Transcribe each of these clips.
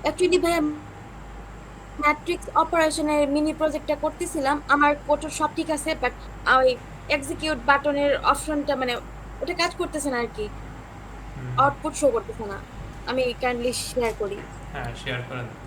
Actually ভাইয়া matrix অপারেশনের mini প্রজেক্টটা করতেছিলাম, আমার কোড সব ঠিক আছে, বাট ওই এক্সিকিউট বাটনের অপশনটা মানে ওটা কাজ করতেছে না আর কি, আউটপুট শো করতেছে না। আমি কাইন্ডলি শেয়ার করি। হ্যাঁ, শেয়ার করে দেন।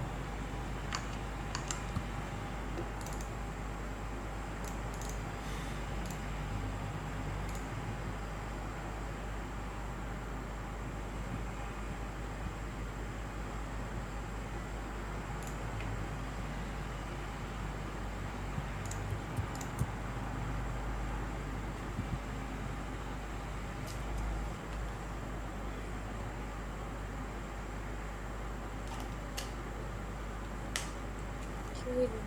কি হইলো?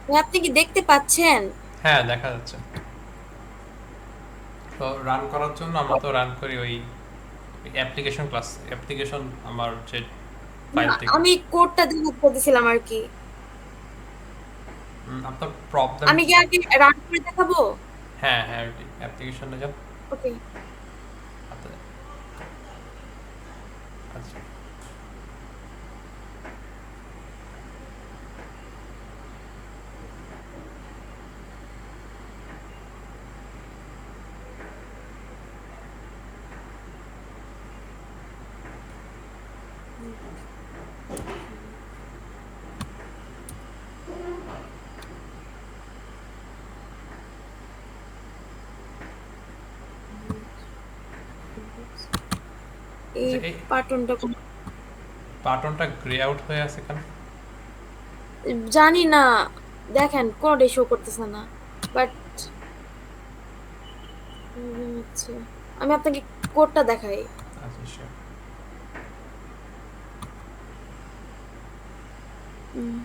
ভাই আপনি কি দেখতে পাচ্ছেন? হ্যাঁ, দেখা যাচ্ছে। তো রান করার জন্য আমরা তো রান করি ওই অ্যাপ্লিকেশন ক্লাস, অ্যাপ্লিকেশন আমার যে না, ফাইল থেকে। আমি কোডটা দেখাতে বলতেছিলাম আর কি। আপনার প্রবলেম আমি কি? কি আগে রান করে দেখাবো? হ্যাঁ, হ্যাঁ, অ্যাপ্লিকেশনে যান। ওকে। আপনার- আচ্ছা, এই আচ্ছা, এই বাটনটা বাটনটা গ্রে আউট হয়ে আছে কেন? জানি না, দেখেন কোনোটাই শো করতেছে না, বাট হচ্ছে, আমি আপনাকে কোডটা দেখাই। আচ্ছা, sure. উম,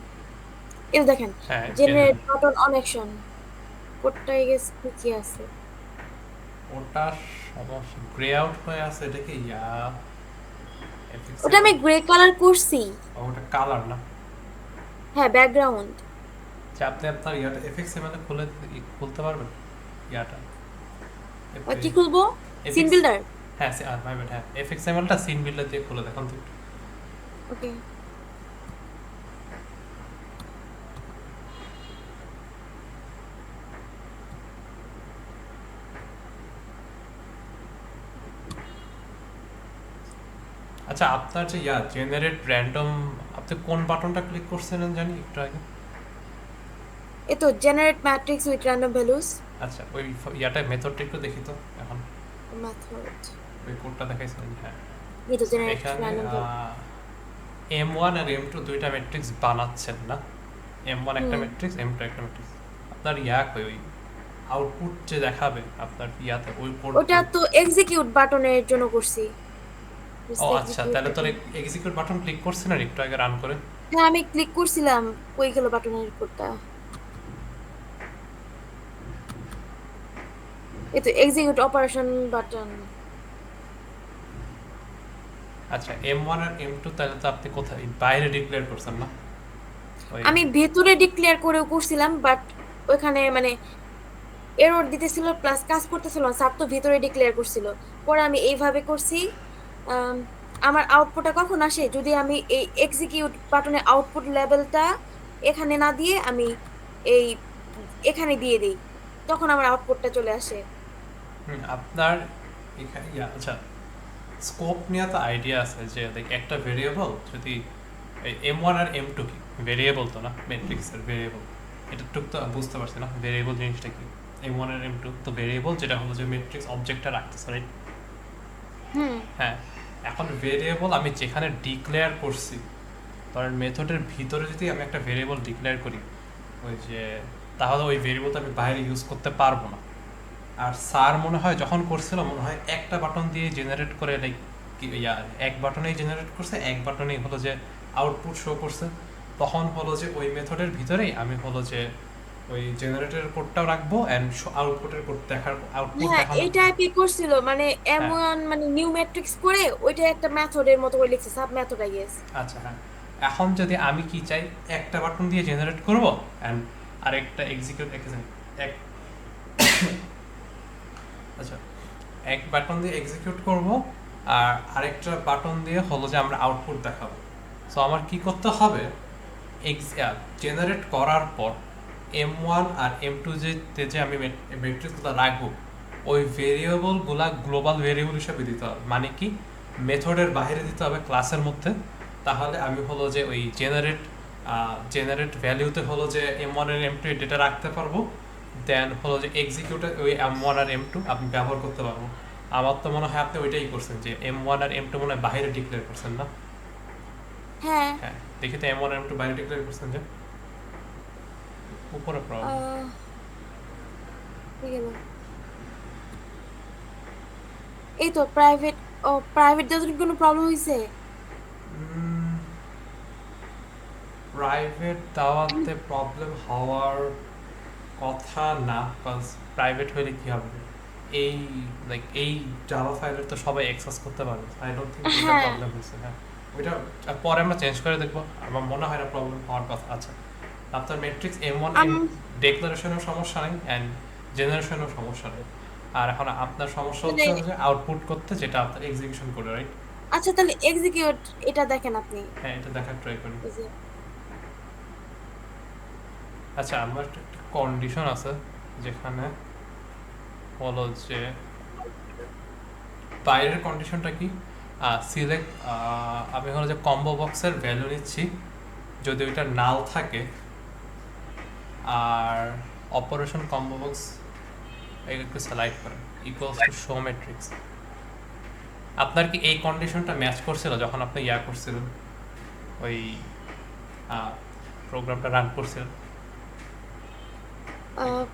এই যে দেখেন, হ্যাঁ, generate generate. Button on action, কোডটা এই গেছে কি আছে। ওটা সমস্যা, গ্রে আউট হয়ে আছে, এটা কি ওটা আমি গ্রে কালার করছি। ওটা কালার না। হ্যাঁ, ব্যাকগ্রাউন্ড। যে আপনি আপনার ইয়াটা এফএক্স এমএলএ খুলতে পারবেন ইয়াটা, কি খুলবো? Scene FX. বিল্ডার। হ্যাঁ, মাই ব্যাড, হ্যাঁ, এফএক্স এমএলটা সিন বিল্ডার দিয়ে খুলে দেখুন তো একটু। ওকে। আচ্ছা, আপনার যে জেনারেট র্যান্ডম, আপনি কোন বাটনটা ক্লিক করছিলেন জানি একটু আগে? এই তো generate matrix with random values. আচ্ছা, ওই ইয়াটা মেথডটা একটু দেখি তো এখন। মেথড। ওই কোডটা দেখাইছিলেন, হ্যাঁ। এই তো জেনারেট এখানে র্যান্ডম ভ্যালু। M1 আর M2 দুইটা ম্যাট্রিক্স বানাচ্ছেন না? M1 একটা হুম। ম্যাট্রিক্স, M2 একটা ম্যাট্রিক্স। আপনার কই ওই আউটপুট যে দেখাবে আপনার ইয়াতে, ওই কোড ওটা কই? তো এক্সিকিউট বাটনের জন্য করছি। ও আচ্ছা, এক্সিকিউট তাহলে তোর বাটন। এক্সিকিউট বাটন ক্লিক করছেন আর একটু আগে রান করে। হ্যাঁ, আমি ক্লিক করছিলাম, কই গেল বাটনের কোডটা। এই তো এক্সিকিউট অপারেশন বাটন। আচ্ছা, M1 আর M2 তাহলে তো আপনি কোথায় বাইরে ডিক্লেয়ার করছেন না? ওই আমি ভেতরে ডিক্লেয়ার করেও করছিলাম, বাট ওখানে মানে এরর দিতেছিল, প্লাস কাজ করতেছিল না, স্যার তো ভিতরে ডিক্লেয়ার করছিল। পরে আমি এইভাবে করছি। আম, আমার আউটপুটটা কখন আসে, যদি আমি এই এক্সিকিউট বাটনের আউটপুট লেভেলটা এখানে না দিয়ে আমি এই এখানে দিয়ে দিই, তখন আমার আউটপুটটা চলে আসে। আপনার এখানে আচ্ছা, স্কোপ নিয়ে তো আইডিয়া আছে যে দেখ একটা ভেরিয়েবল যদি M1 আর M2 কি ভেরিয়েবল তো না, ম্যাট্রিক্সের ভেরিয়েবল। এটা টুক তো বুঝতে পারছি না ভেরিয়েবল জিনিসটা কি। M1 আর M2 তো ভেরিয়েবল, যেটা হলো যে ম্যাট্রিক্স অবজেক্টটা রাখতেছে, রাইট? হুম। হ্যাঁ। এখন ভেরিয়েবল আমি যেখানে ডিক্লেয়ার করছি, ধরেন মেথডের ভিতরে যদি আমি একটা ভেরিয়েবল ডিক্লেয়ার করি, ওই যে, তাহলে ওই ভেরিয়েবলটা আমি বাইরে ইউজ করতে পারবো না। আর স্যার মনে হয় যখন করছিল, মনে হয় একটা বাটন দিয়ে জেনারেট করে, লাইক এক বাটনেই জেনারেট করছে, এক বাটনেই হলো যে আউটপুট শো করছে। তখন হলো যে ওই মেথডের ভিতরেই আমি হলো যে ওই জেনারেটরের কোডটাও রাখবো এন্ড আউটপুটের কোড দেখার আউটপুট হ্যাঁ দেখানোর এই টাইপই করছিল, মানে হ্যাঁ এমন মানে নিউ ম্যাট্রিক্স করে ওইটা একটা মেথডের মতো করে লিখছে, সাব মেথড আই গেস। আচ্ছা হ্যাঁ এখন যদি আমি কি চাই একটা বাটন দিয়ে জেনারেট করব এন্ড আরেকটা এক্সিকিউট এক আচ্ছা এক বাটন দিয়ে এক্সিকিউট করব আর আরেকটা বাটন দিয়ে হলো যে আমরা আউটপুট দেখাবো। সো আমার কি করতে হবে, জেনারেট করার পর M1 আর M2 যে আমি মেট্রিক্সগুলো রাখবো ওই ভেরিয়েবলগুলা গ্লোবাল ভেরিয়েবল হিসেবে দিতে হবে, মানে কি মেথডের বাইরে দিতে হবে ক্লাসের মধ্যে। তাহলে আমি হলো যে ওই জেনারেট ভ্যালিউতে হলো যে M1 আর M2 এর ডেটা রাখতে পারবো, দেন হলো যে এক্সিকিউটে ওই M1 আর M2 আপনি ব্যবহার করতে পারবো। আমার তো মনে হয় আপনি ওইটাই করছেন যে M1 আর M2 মনে হয় বাইরে ডিক্লেয়ার করছেন না? হ্যাঁ। হ্যাঁ দেখি তো M1 আর M2 বাইরে ডিক্লেয়ার করছেন যে উপরে প্রবলেম। আহ, হয়ে গেল। এই তো প্রাইভেট, ও প্রাইভেট যতটুকু কোনো প্রবলেম হয়েছে? প্রাইভেট দাওয়াতে প্রবলেম হওয়ার কথা না, বিকজ প্রাইভেট হলে কি হবে, এই এই জাভা ফাইলের তো সবাই অ্যাক্সেস করতে পারবে। আই ডোন্ট থিংক এটা হ্যাঁ। প্রবলেম হয়েছে। হ্যাঁ ওইটা পরে আমরা চেঞ্জ করে দেখবো, আমার মনে হয় না প্রবলেম হওয়ার কথা। আচ্ছা আপনার ম্যাট্রিক্স M1 আম ডেক্লারেশনের সমস্যা নেই অ্যান্ড জেনারেশনের সমস্যা নেই, আর এখন আপনার সমস্যা মানে হচ্ছে যে আউটপুট করতে, যেটা আপনার এক্সিকিউশন করে, রাইট? আচ্ছা তাহলে এক্সিকিউট এটা দেখেন আপনি। হ্যাঁ এটা দেখার ট্রাই করি। এই যে, আচ্ছা আমার একটা কন্ডিশন আছে যেখানে হলো যে বাইরের কন্ডিশনটা কি, সিলেক্ট আমি হলো যে কম্বো বক্সের ভ্যালু নিচ্ছি যদি ওইটা নাল থাকে, আর অপারেশন কম্বো বক্স একটু সিলেক্ট করেন ইকুয়ালস টু শো ম্যাট্রিক্স। আপনার কি এই কন্ডিশনটা ম্যাচ করছিল যখন আপনি ইয়া করছিলেন, ওই প্রোগ্রামটা রান করছিলেন? আহ,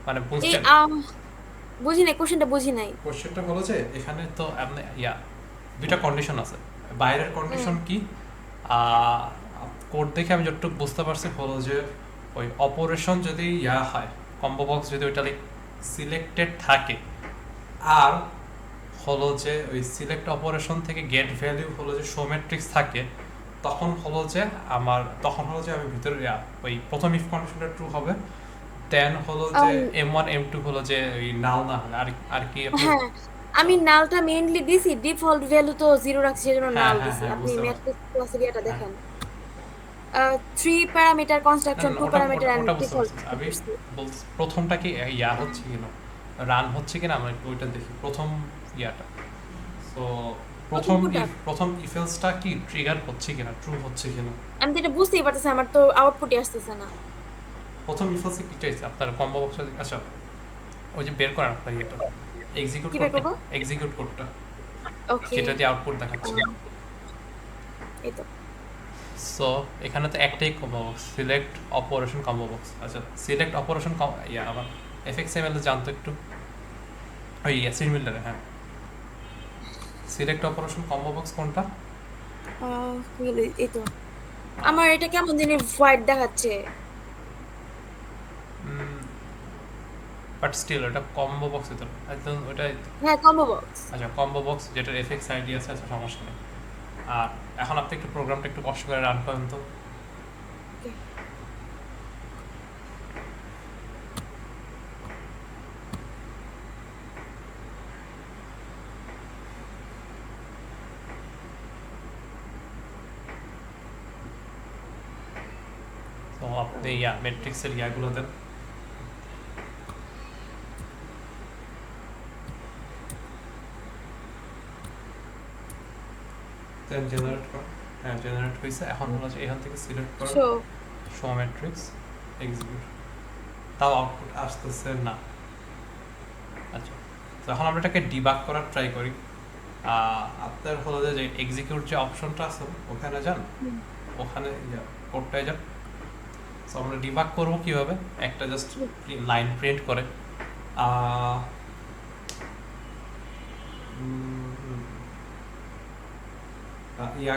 মানে এই বুঝছেন বুঝি নাই, কোশ্চেনটা বুঝি নাই। কোশ্চেনটা হলো যে এখানে তো আপনি দুইটা কন্ডিশন আছে। বাইরের হুম। কন্ডিশন কি, কোড দেখে আমি যতটুকু বুঝতে পারছি হলো যে ওই অপারেশন যদি হয় কম্বো বক্স যদি ওইটা সিলেক্টেড থাকে, আর হলো যে ওই সিলেক্ট অপারেশন থেকে গেট ভ্যালু হলো যে শো ম্যাট্রিক্স থাকে, তখন হলো যে আমি ভিতরে ওই প্রথম ইফ কন্ডিশনটা ট্রু হবে, দেন হলো যে আম, M1 M2 হলো যে ওই নাল না হলে আর আর কি আপনি। হ্যাঁ আমি নালটা মেইনলি দিছি, ডিফল্ট ভ্যালু তো জিরো রাখছি সেজন্য হ্যাঁ নাল হ্যাঁ দিছি। হ্যাঁ আপনি বুঝতে পারছি। ম্যাট্রিক্স ক্লাসের ইয়েটা হ্যাঁ দেখেন, 3 প্যারামিটার না কনস্ট্রাকশন, না 2 ওটা প্যারামিটার ওটা এন্ড ওটা বুঝতে ডিফল্ট পারছি, আমি করছি। বলছি প্রথমটা কি হচ্ছে কিনা, রান হচ্ছে কিনা আমরা একটু ওইটা দেখি প্রথম ইয়াটা। সো প্রথম কোনটা? প্রথম ইফেলসটা কি ট্রিগার হচ্ছে কিনা, ট্রু হচ্ছে কিনা। আমি তো এটা বুঝতেই পারতেছি, আমার তো আউটপুটই আসতেছে না। প্রথম ইফেলসে কি চাইছে আপনার কম্বো বক্স, আচ্ছা ওই যে বের করেন আপনার ইয়েটা এক্সিকিউট কি বের কোডটা, করবো? এক্সিকিউট কোডটা ওকে। যেটা দিয়ে আউটপুট দেখাচ্ছে। এই তো। সো এখানে তো একটাই combo box, select operation combo box. আচ্ছা সিলেক্ট অপারেশন আমার FXML এ জানতো একটু, ওই সিমিলার। হ্যাঁ সিলেক্ট অপারেশন কম্বো বক্স কোনটা? এই তো। আমার এটা কেমন জানি হোয়াইট দেখাচ্ছে। বাট স্টিল ওটা কম্বো বক্স তো একদম ওটা। হ্যাঁ কম্বো বক্স। আচ্ছা কম্বো বক্স যেটার এফএক্স আইডি আছে, আচ্ছা সমস্যা নেই। আর এখন আপনি একটু প্রোগ্রামটা একটু কষ্ট করে রান করেন তো। তো আপনি ম্যাট্রিক্সের ইয়াগুলো দেন। দেন জেনারেট কর। হ্যাঁ জেনারেট হয়েছে, এখন হলো যে এখান থেকে সিলেক্ট করো শো। Show matrix, execute. তাও আউটপুট আসতেছে না। আচ্ছা তো এখন আমরা এটাকে ডিবাগ করার ট্রাই করি। আপনার হলো যে এক্সিকিউট যে অপশনটা আছে ওখানে যান, ওখানে কোডটায় যান। সো আমরা ডিবাগ করবো কিভাবে, একটা জাস্ট লাইন প্রিন্ট করে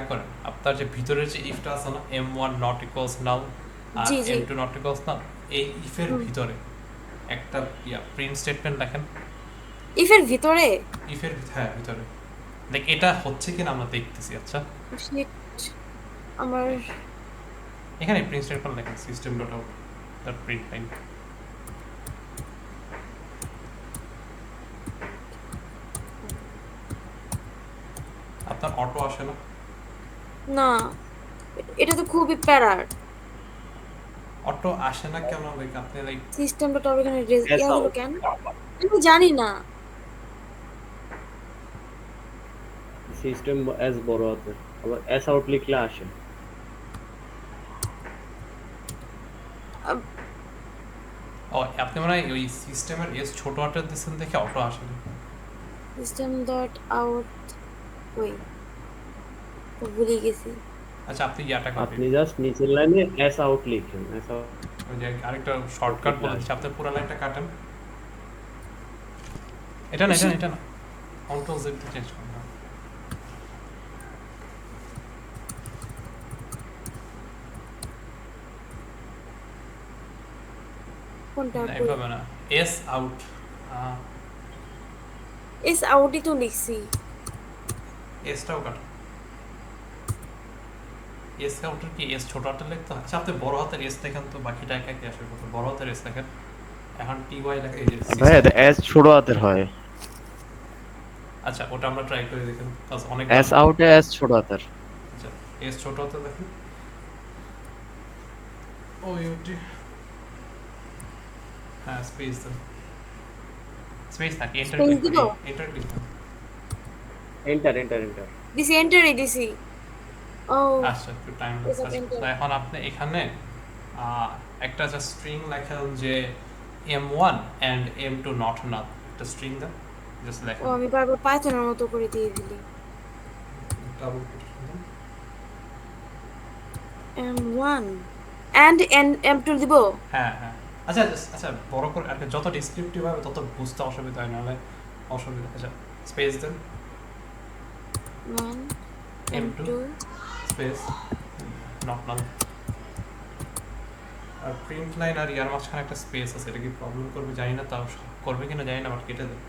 করেন আপনার যে ভিতরের যে ইফটা আছে না M1 নট ইকুয়ালস নাল আর জি জি। M2 নট ইকুয়ালস নাল, এই ইফের ভিতরে একটা প্রিন্ট স্টেটমেন্ট লেখেন। ইফের ভিতরে? ইফের হ্যাঁ ভিতরে, দেখ এটা হচ্ছে কিনা আমরা দেখতেছি। আচ্ছা Shit, আমার এখানে প্রিন্ট স্টেটমেন্ট লেখেন সিস্টেম ডট আউট তার প্রিন্ট লাইন। আপনার অটো আসে না? না, এটা তো খুবই প্যারার। অটো আসে না কেন? লাইক আপনি লাইক সিস্টেম ডট আউট এখানে এস ইয়া হলো আউট কেন আমি জানি না। সিস্টেম এস বড় হাতের, আবার এস আউট লিখলে আসে। ও আপনি মনে হয় ওই সিস্টেমের এস ছোট হাতের দিচ্ছেন দেখে অটো আসে না। সিস্টেম ডট আউট, ওই তো ভুলে গেছি। আচ্ছা আপনি ইয়াটা কপি, আপনি জাস্ট নিচের লাইনে এস আউট লিখেন, এস আউট ওই যে আরেকটা শর্টকাট বলে দিচ্ছি, আপনি পুরো লাইনটা কাটেন। এটা না এটা না এটা না, কন্ট্রোল জেড চেঞ্জ করুন। কোনটা? না এভাবে না, এস আউট। এস আউটই তো লিখছি। এসটাও কাটো। এস আউটের কি এস ছোট হাতের লিখতে হয়? আচ্ছা আপনি বড় হাতের এস লেখেন তো, বাকিটা একা একা আসবে কত। বড় হাতের এস লেখেন, এখন টি ওয়াই লেখা এই যে ভাইয়া system। এস ছোট হাতের হয়, আচ্ছা ওটা আমরা ট্রাই করে দেখেন, অনেক। এস আউটে এস ছোট হাতের। আচ্ছা এস ছোট হাতে দেখেন, ওই ওটি হ্যাঁ স্পেস দেন, স্পেস থাকে, এন্টার Space ক্লিক দিব? করুন, এন্টার ক্লিক করুন। Enter enter enter. দিছি, এন্টারই দিছি। ও আচ্ছা একটু টাইম Yes, লাগছে। enter. তো এখন আপনি এখানে একটা যা স্ট্রিং লেখেন যে m1 and m2 নট নাল, একটা স্ট্রিং দেন, জাস্ট ও লেখেন আমি বারবার পাইথনের মতো করে দিয়ে দিলি। Double quotation then. m1 and m2 দিব? হ্যাঁ হ্যাঁ আচ্ছা আচ্ছা বড় করে আর কি, যত ডেসক্রিপটিভ হবে তত বুঝতে অসুবিধা হয়, নাহলে অসুবিধা। আচ্ছা স্পেস দেন, 1 m2 m2 space not null. আর প্রিন্ট লাইন আর ইয়ার মাঝখানে একটা স্পেস আছে, এটা কি প্রবলেম করবে জানি না, তাও করবে কিনা জানি না, বাট কেটে দেন।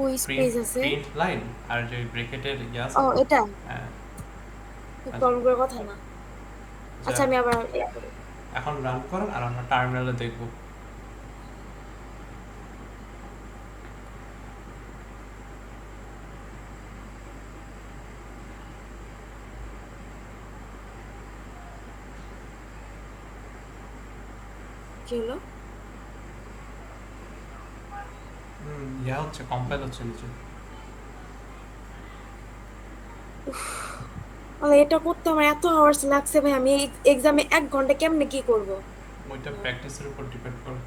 ওই স্পেস আছে? প্রিন্ট লাইন আর যে ব্রেকেটের ইয়ে আছে, ও এটা হ্যাঁ। প্রবলেম করার কথা না। আচ্ছা আমি আবার এখন রান করেন আর আমরা টার্মিনালে দেখব। কি হলো? ইয়া হচ্ছে কম্পাইল হচ্ছে নিচে। আরে এটা করতে আমার এত আওয়ার্স লাগছে ভাই, আমি এক্সামে 1 ঘন্টা কেমনে কি করব? ওইটা প্র্যাকটিসের উপর ডিপেন্ড করে।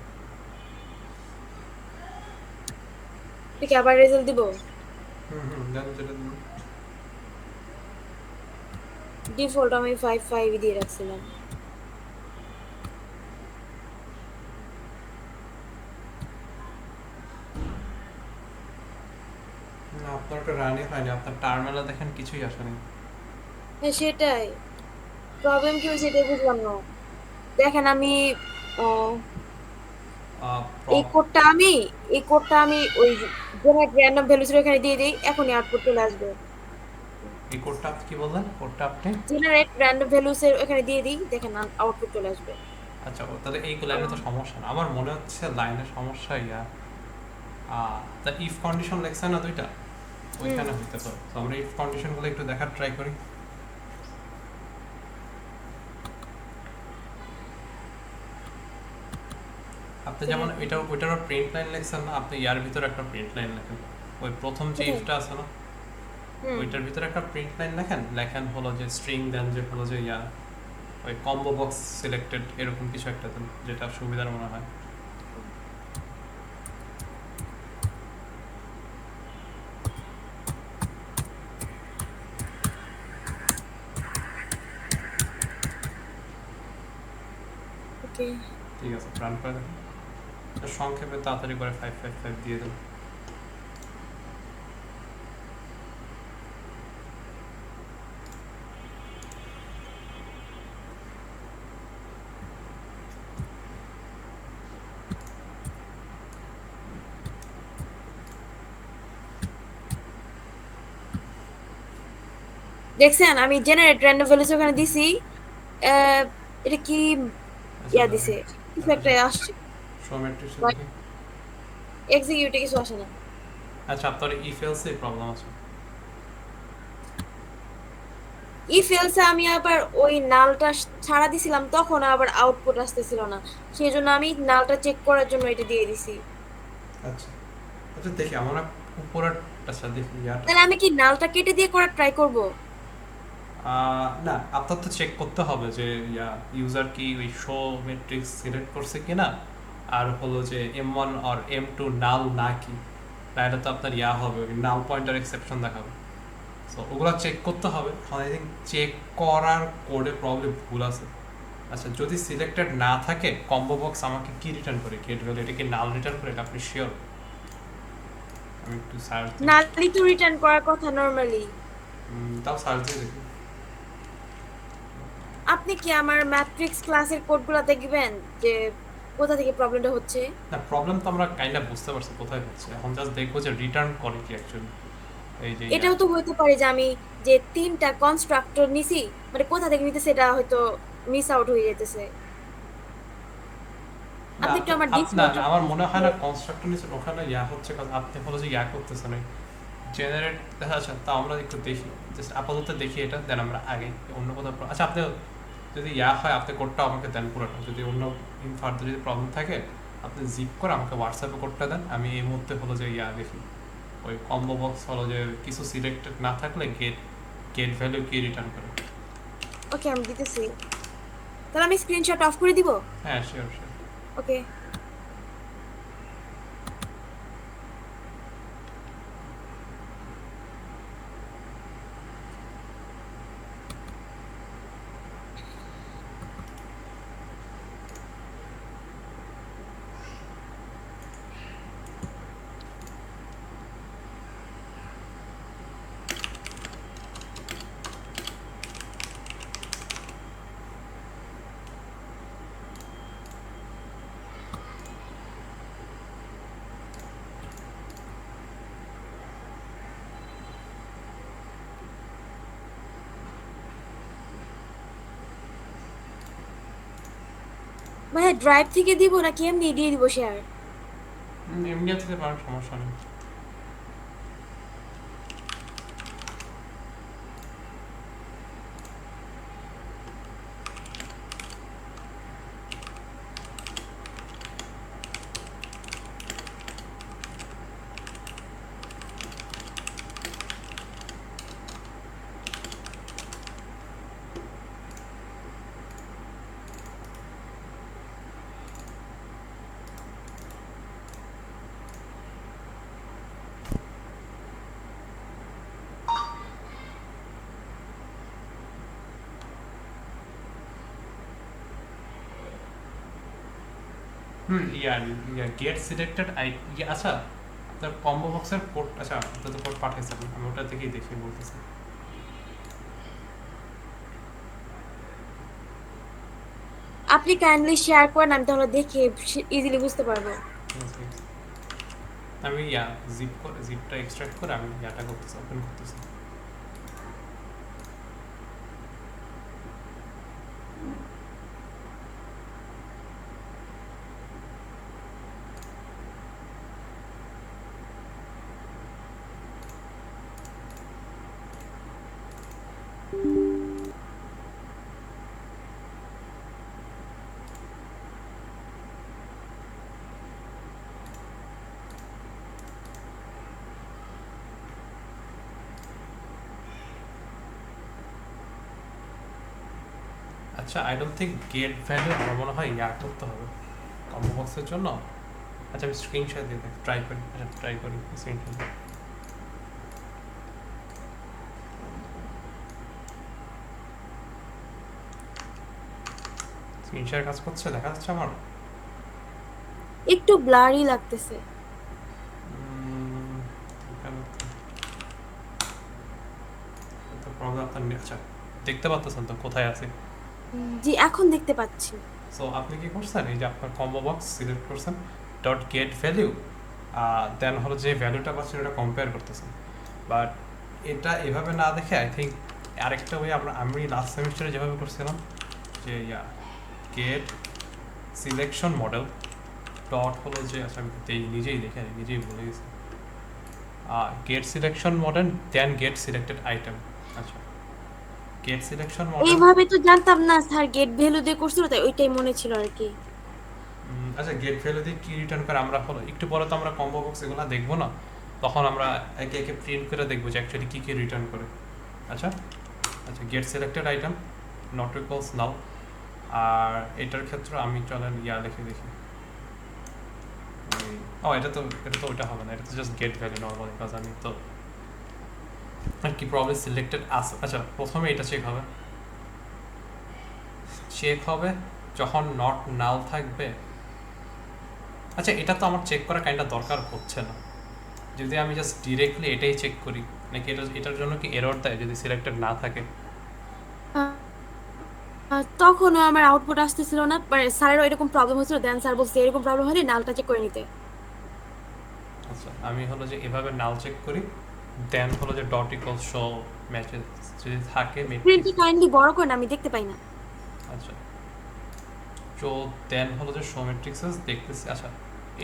ঠিক আবার রেজাল্ট দিব? দেন যেটা দিন। ডিফল্ট আমি 5 দিয়ে রাখছিলাম। না আপনার ওটা রানই হয়নি, আপনার টার্মিনালে দেখেন কিছুই আসেনি। হ্যাঁ সেটাই, প্রবলেম কি হয়েছে এটা বুঝলাম না। দেখেন আমি আহ, এই কোডটা আমি ওই জেনারেট র্যান্ডম ভ্যালুস এখানে দিয়ে দিই, এখনই আউটপুট চলে আসবে। এই কোডটা আপনি কি বললেন? কোডটা আপনি জেনারেট র্যান্ডম ভ্যালুস এখানে দিয়ে দিই, দেখেন আউটপুট চলে আসবে। আচ্ছা তাহলে এই লাইনে তো সমস্যা না, আমার মনে হচ্ছে লাইনের সমস্যা ইয়া তা ইফ কন্ডিশন লেখছে না দুইটা, ওইখানে হইতে পারে। তো আমরা ইফ কন্ডিশনগুলো একটু দেখার ট্রাই করি। আপনি যেমন ওইটারও প্রিন্ট লাইন লেখছেন না, আপনি ইয়ার ভিতরে একটা প্রিন্ট লাইন লেখেন। ওই প্রথম যে ইফটা আছে না, ওইটার ভিতরে একটা প্রিন্ট লাইন লেখেন হলো যে স্ট্রিং দেন, যে হলো যে ইয়া ওই কম্বো বক্স সিলেক্টেড এরকম কিছু একটা দেন, যেটা সুবিধার মনে হয়। ওকে ঠিক আছে রান করে দেখুন। সংক্ষেপে তাড়াতাড়ি করে 555 দিয়ে দেন। দেখছেন আমি জেনারেট র্যান্ডম ভ্যালুস ওখানে দিছি। আহ, এটা কি আচ্ছা ইয়া দাঁড়ান, দিছে, কিছু একটা আসছে, শো ম্যাট্রিক্সে বাট দেখি। এক্সিকিউটে কিছু আসে না। আচ্ছা আপনার ইফ এলসে প্রবলেম আছে। ইফ এলসে আমি আবার ওই নালটা ছাড়া দিছিলাম, তখন আবার আউটপুট আসতেছিল না, সেই জন্য আমি নালটা চেক করার জন্য এটা দিয়ে দিছি। আচ্ছা আচ্ছা দেখি আমার উপরের, আচ্ছা দেখি ইয়াটা। তাহলে আমি কি নালটা কেটে দিয়ে করার ট্রাই করব? না আপনার তো চেক করতে হবে যে ইউজার কি ওই শো ম্যাট্রিক্স সিলেক্ট করছে কিনা, আর হলো যে M1 আর M2 নাল নাকি, তাহলে তো আপনার হবে নাল পয়েন্টার এক্সেপশন দেখাবে। সো ওগুলো চেক করতে হবে। আই থিঙ্ক চেক করার কোডে প্রবলেম ভুল আছে। আচ্ছা যদি সিলেক্টেড না থাকে কম্বো বক্স আমাকে কি রিটার্ন করে, গেট ভ্যালু এটা কি নাল রিটার্ন করে, এটা আপনি শিওর? আমি একটু সার্চ দিই। নালই তো রিটার্ন করার কথা নরমালি। তাও সার্চ দিয়ে দেখি। আপনি কি আমার ম্যাট্রিক্স ক্লাসের কোডগুলো দেখবেন যে কোথা থেকে প্রবলেমটা হচ্ছে? না প্রবলেম তো আমরা কাইন্ড অফ বুঝতে পারছি কোথায় হচ্ছে, এখন জাস্ট দেখবো যে রিটার্ন করে কি অ্যাকচুয়ালি। এই যে এটাও তো হইতে পারে যে আমি যে তিনটা কনস্ট্রাক্টর নিছি, মানে কোথা থেকে নিতেছে এটা হয়তো মিস আউট হয়ে যেতেছে। না আপনি একটু আমার আপনার, ডিফল্ট। আমার মনে হয় না কনস্ট্রাক্টর নিচে ওখানে হচ্ছে, কারণ আপনি হলো যে করতেছেন ওই জেনারেট। আচ্ছা তা আমরা একটু দেখি, জাস্ট আপাতত দেখি এটা, দেন আমরা আগে অন্য কোথাও আচ্ছা আপনি যদি হয় আপনি কোডটা আমাকে দেন পুরোটা, যদি অন্য ফার্দার যদি প্রবলেম থাকে আপনি জিপ করে আমাকে হোয়াটসঅ্যাপে কোডটা দেন, আমি এই মুহূর্তে হলো যে দেখি ওই কম্বো বক্স হলো যে কিছু সিলেক্টেড না থাকলে গেট গেট ভ্যালু কি রিটার্ন করে। ওকে আমি দিতেছি, তাহলে আমি স্ক্রিনশট অফ করে দিব। হ্যাঁ শিওর শিওর। ওকে। মানে ড্রাইভ থেকে দিব নাকি এমনি দিয়ে দিব শেয়ার? এমনি দিতে পারেন, সমস্যা নেই। গেট সিলেক্টেড আই আচ্ছা আপনার কম্বো বক্সের কোড, আচ্ছা আপনি তো কোড পাঠিয়েছেন, আমি ওটা থেকেই দেখে বলতেছি। আপনি কাইন্ডলি শেয়ার করেন, আমি তাহলে দেখে ইজিলি বুঝতে পারবো। আমি জিপটা এক্সট্রাক্ট করে আমি করতেছি, ওপেন করতেছি। আচ্ছা I don't think get value আমার মনে হয় করতে হবে কম্বো বক্সের জন্য। আচ্ছা আমি স্ক্রিনশট দিয়ে ট্রাই করি, আচ্ছা ট্রাই করি স্ক্রিনশট। স্ক্রিনশট কাজ করছে, দেখা যাচ্ছে আমার? একটু ব্লারি লাগতেছে। উম, এখানে তো প্রবলেম আপনার আচ্ছা দেখতে পাচ্ছেন তো কোথায় আছে? জি এখন দেখতে পাচ্ছি। সো আপনি কি করছেন, এই যে আপনার কম্বো বক্স সিলেক্ট করছেন, ডট গেট ভ্যালু, দেন হলো যে ভ্যালুটা পাচ্ছেন ওটা কম্পেয়ার করতেছেন। বাট এটা এভাবে না দেখে আই থিঙ্ক আরেকটা ওয়ে আমি লাস্ট সেমিস্টারে যেভাবে করছিলাম যে গেট সিলেকশন মডেল ডট হলো যে আচ্ছা আমি নিজেই দেখে নিজেই বলে গেছি গেট সিলেকশন মডেল দেন গেট সিলেক্টেড আইটেম। আচ্ছা গেট সিলেকশন মডেল এইভাবে তো জানতাম না স্যার, গেট ভ্যালু দিয়ে করছিল তাই ওইটাই মনে ছিল আর কি। আচ্ছা গেট ভ্যালু দিয়ে কী রিটার্ন করে আমরা হলো একটু পরে তো আমরা কম্বো বক্স এগুলো দেখবো না, তখন আমরা একে একে প্রিন্ট করে দেখবো যে অ্যাকচুয়ালি কী কী রিটার্ন করে। আচ্ছা আচ্ছা get selected item not equals null, আর এটার ক্ষেত্রে আমি চলেন লিখে দেখি। ও এটা তো ওইটা হবে না, এটা তো just get value normal, because আমি তো আর কি প্রবলেম সিলেক্টেড আছে। আচ্ছা প্রথমে এটা চেক হবে যখন নট নাল থাকবে। আচ্ছা এটা তো আমার চেক করা কাইন্ডটা দরকার হচ্ছে না, যদি আমি জাস্ট ডিরেক্টলি এটাই চেক করি নাকি এটার জন্য কি এরর দেয় যদি সিলেক্টেড না থাকে? তখনও আমার আউটপুট আসতেছিল না, মানে স্যারেরও এরকম প্রবলেম হচ্ছিল, দেন স্যার বলছে এরকম প্রবলেম হলে নালটা চেক করে নিতে। আচ্ছা আমি হলো যে এভাবে নাল চেক করি, দেন হলো যে ডট ইকুয়াল শো ম্যাচেস যদি থাকে প্রিন্টটা কাইন্ডলি বড় করে না, আমি দেখতে পাই না। আচ্ছা তো দেন হলো যে শো ম্যাট্রিক্সেস দেখতেছি। আচ্ছা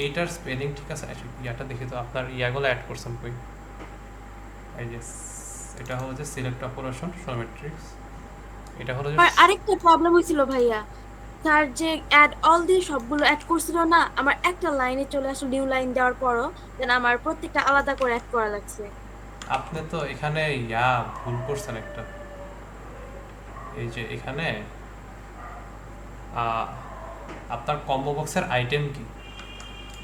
এইটার স্পেলিং ঠিক আছে? আচ্ছা ইয়াটা দেখি তো আপনার ইয়াগুলো অ্যাড করছেন কই? এই যে এটা হলো যে সিলেক্ট অপারেশন শো ম্যাট্রিক্স, এটা হলো যে আর আরেকটা প্রবলেম হয়েছিল ভাইয়া, স্যার যে অ্যাড অল দিয়ে সবগুলো অ্যাড করছিল না, আমার একটা লাইনে চলে আসলো নিউ লাইন দেওয়ার পরও, দেন আমার প্রত্যেকটা আলাদা করে অ্যাড করা লাগছে। আপনি তো এখানে ভুল করছেন একটা। এই যে এখানে আপনার কম্বো বক্সের আইটেম কি?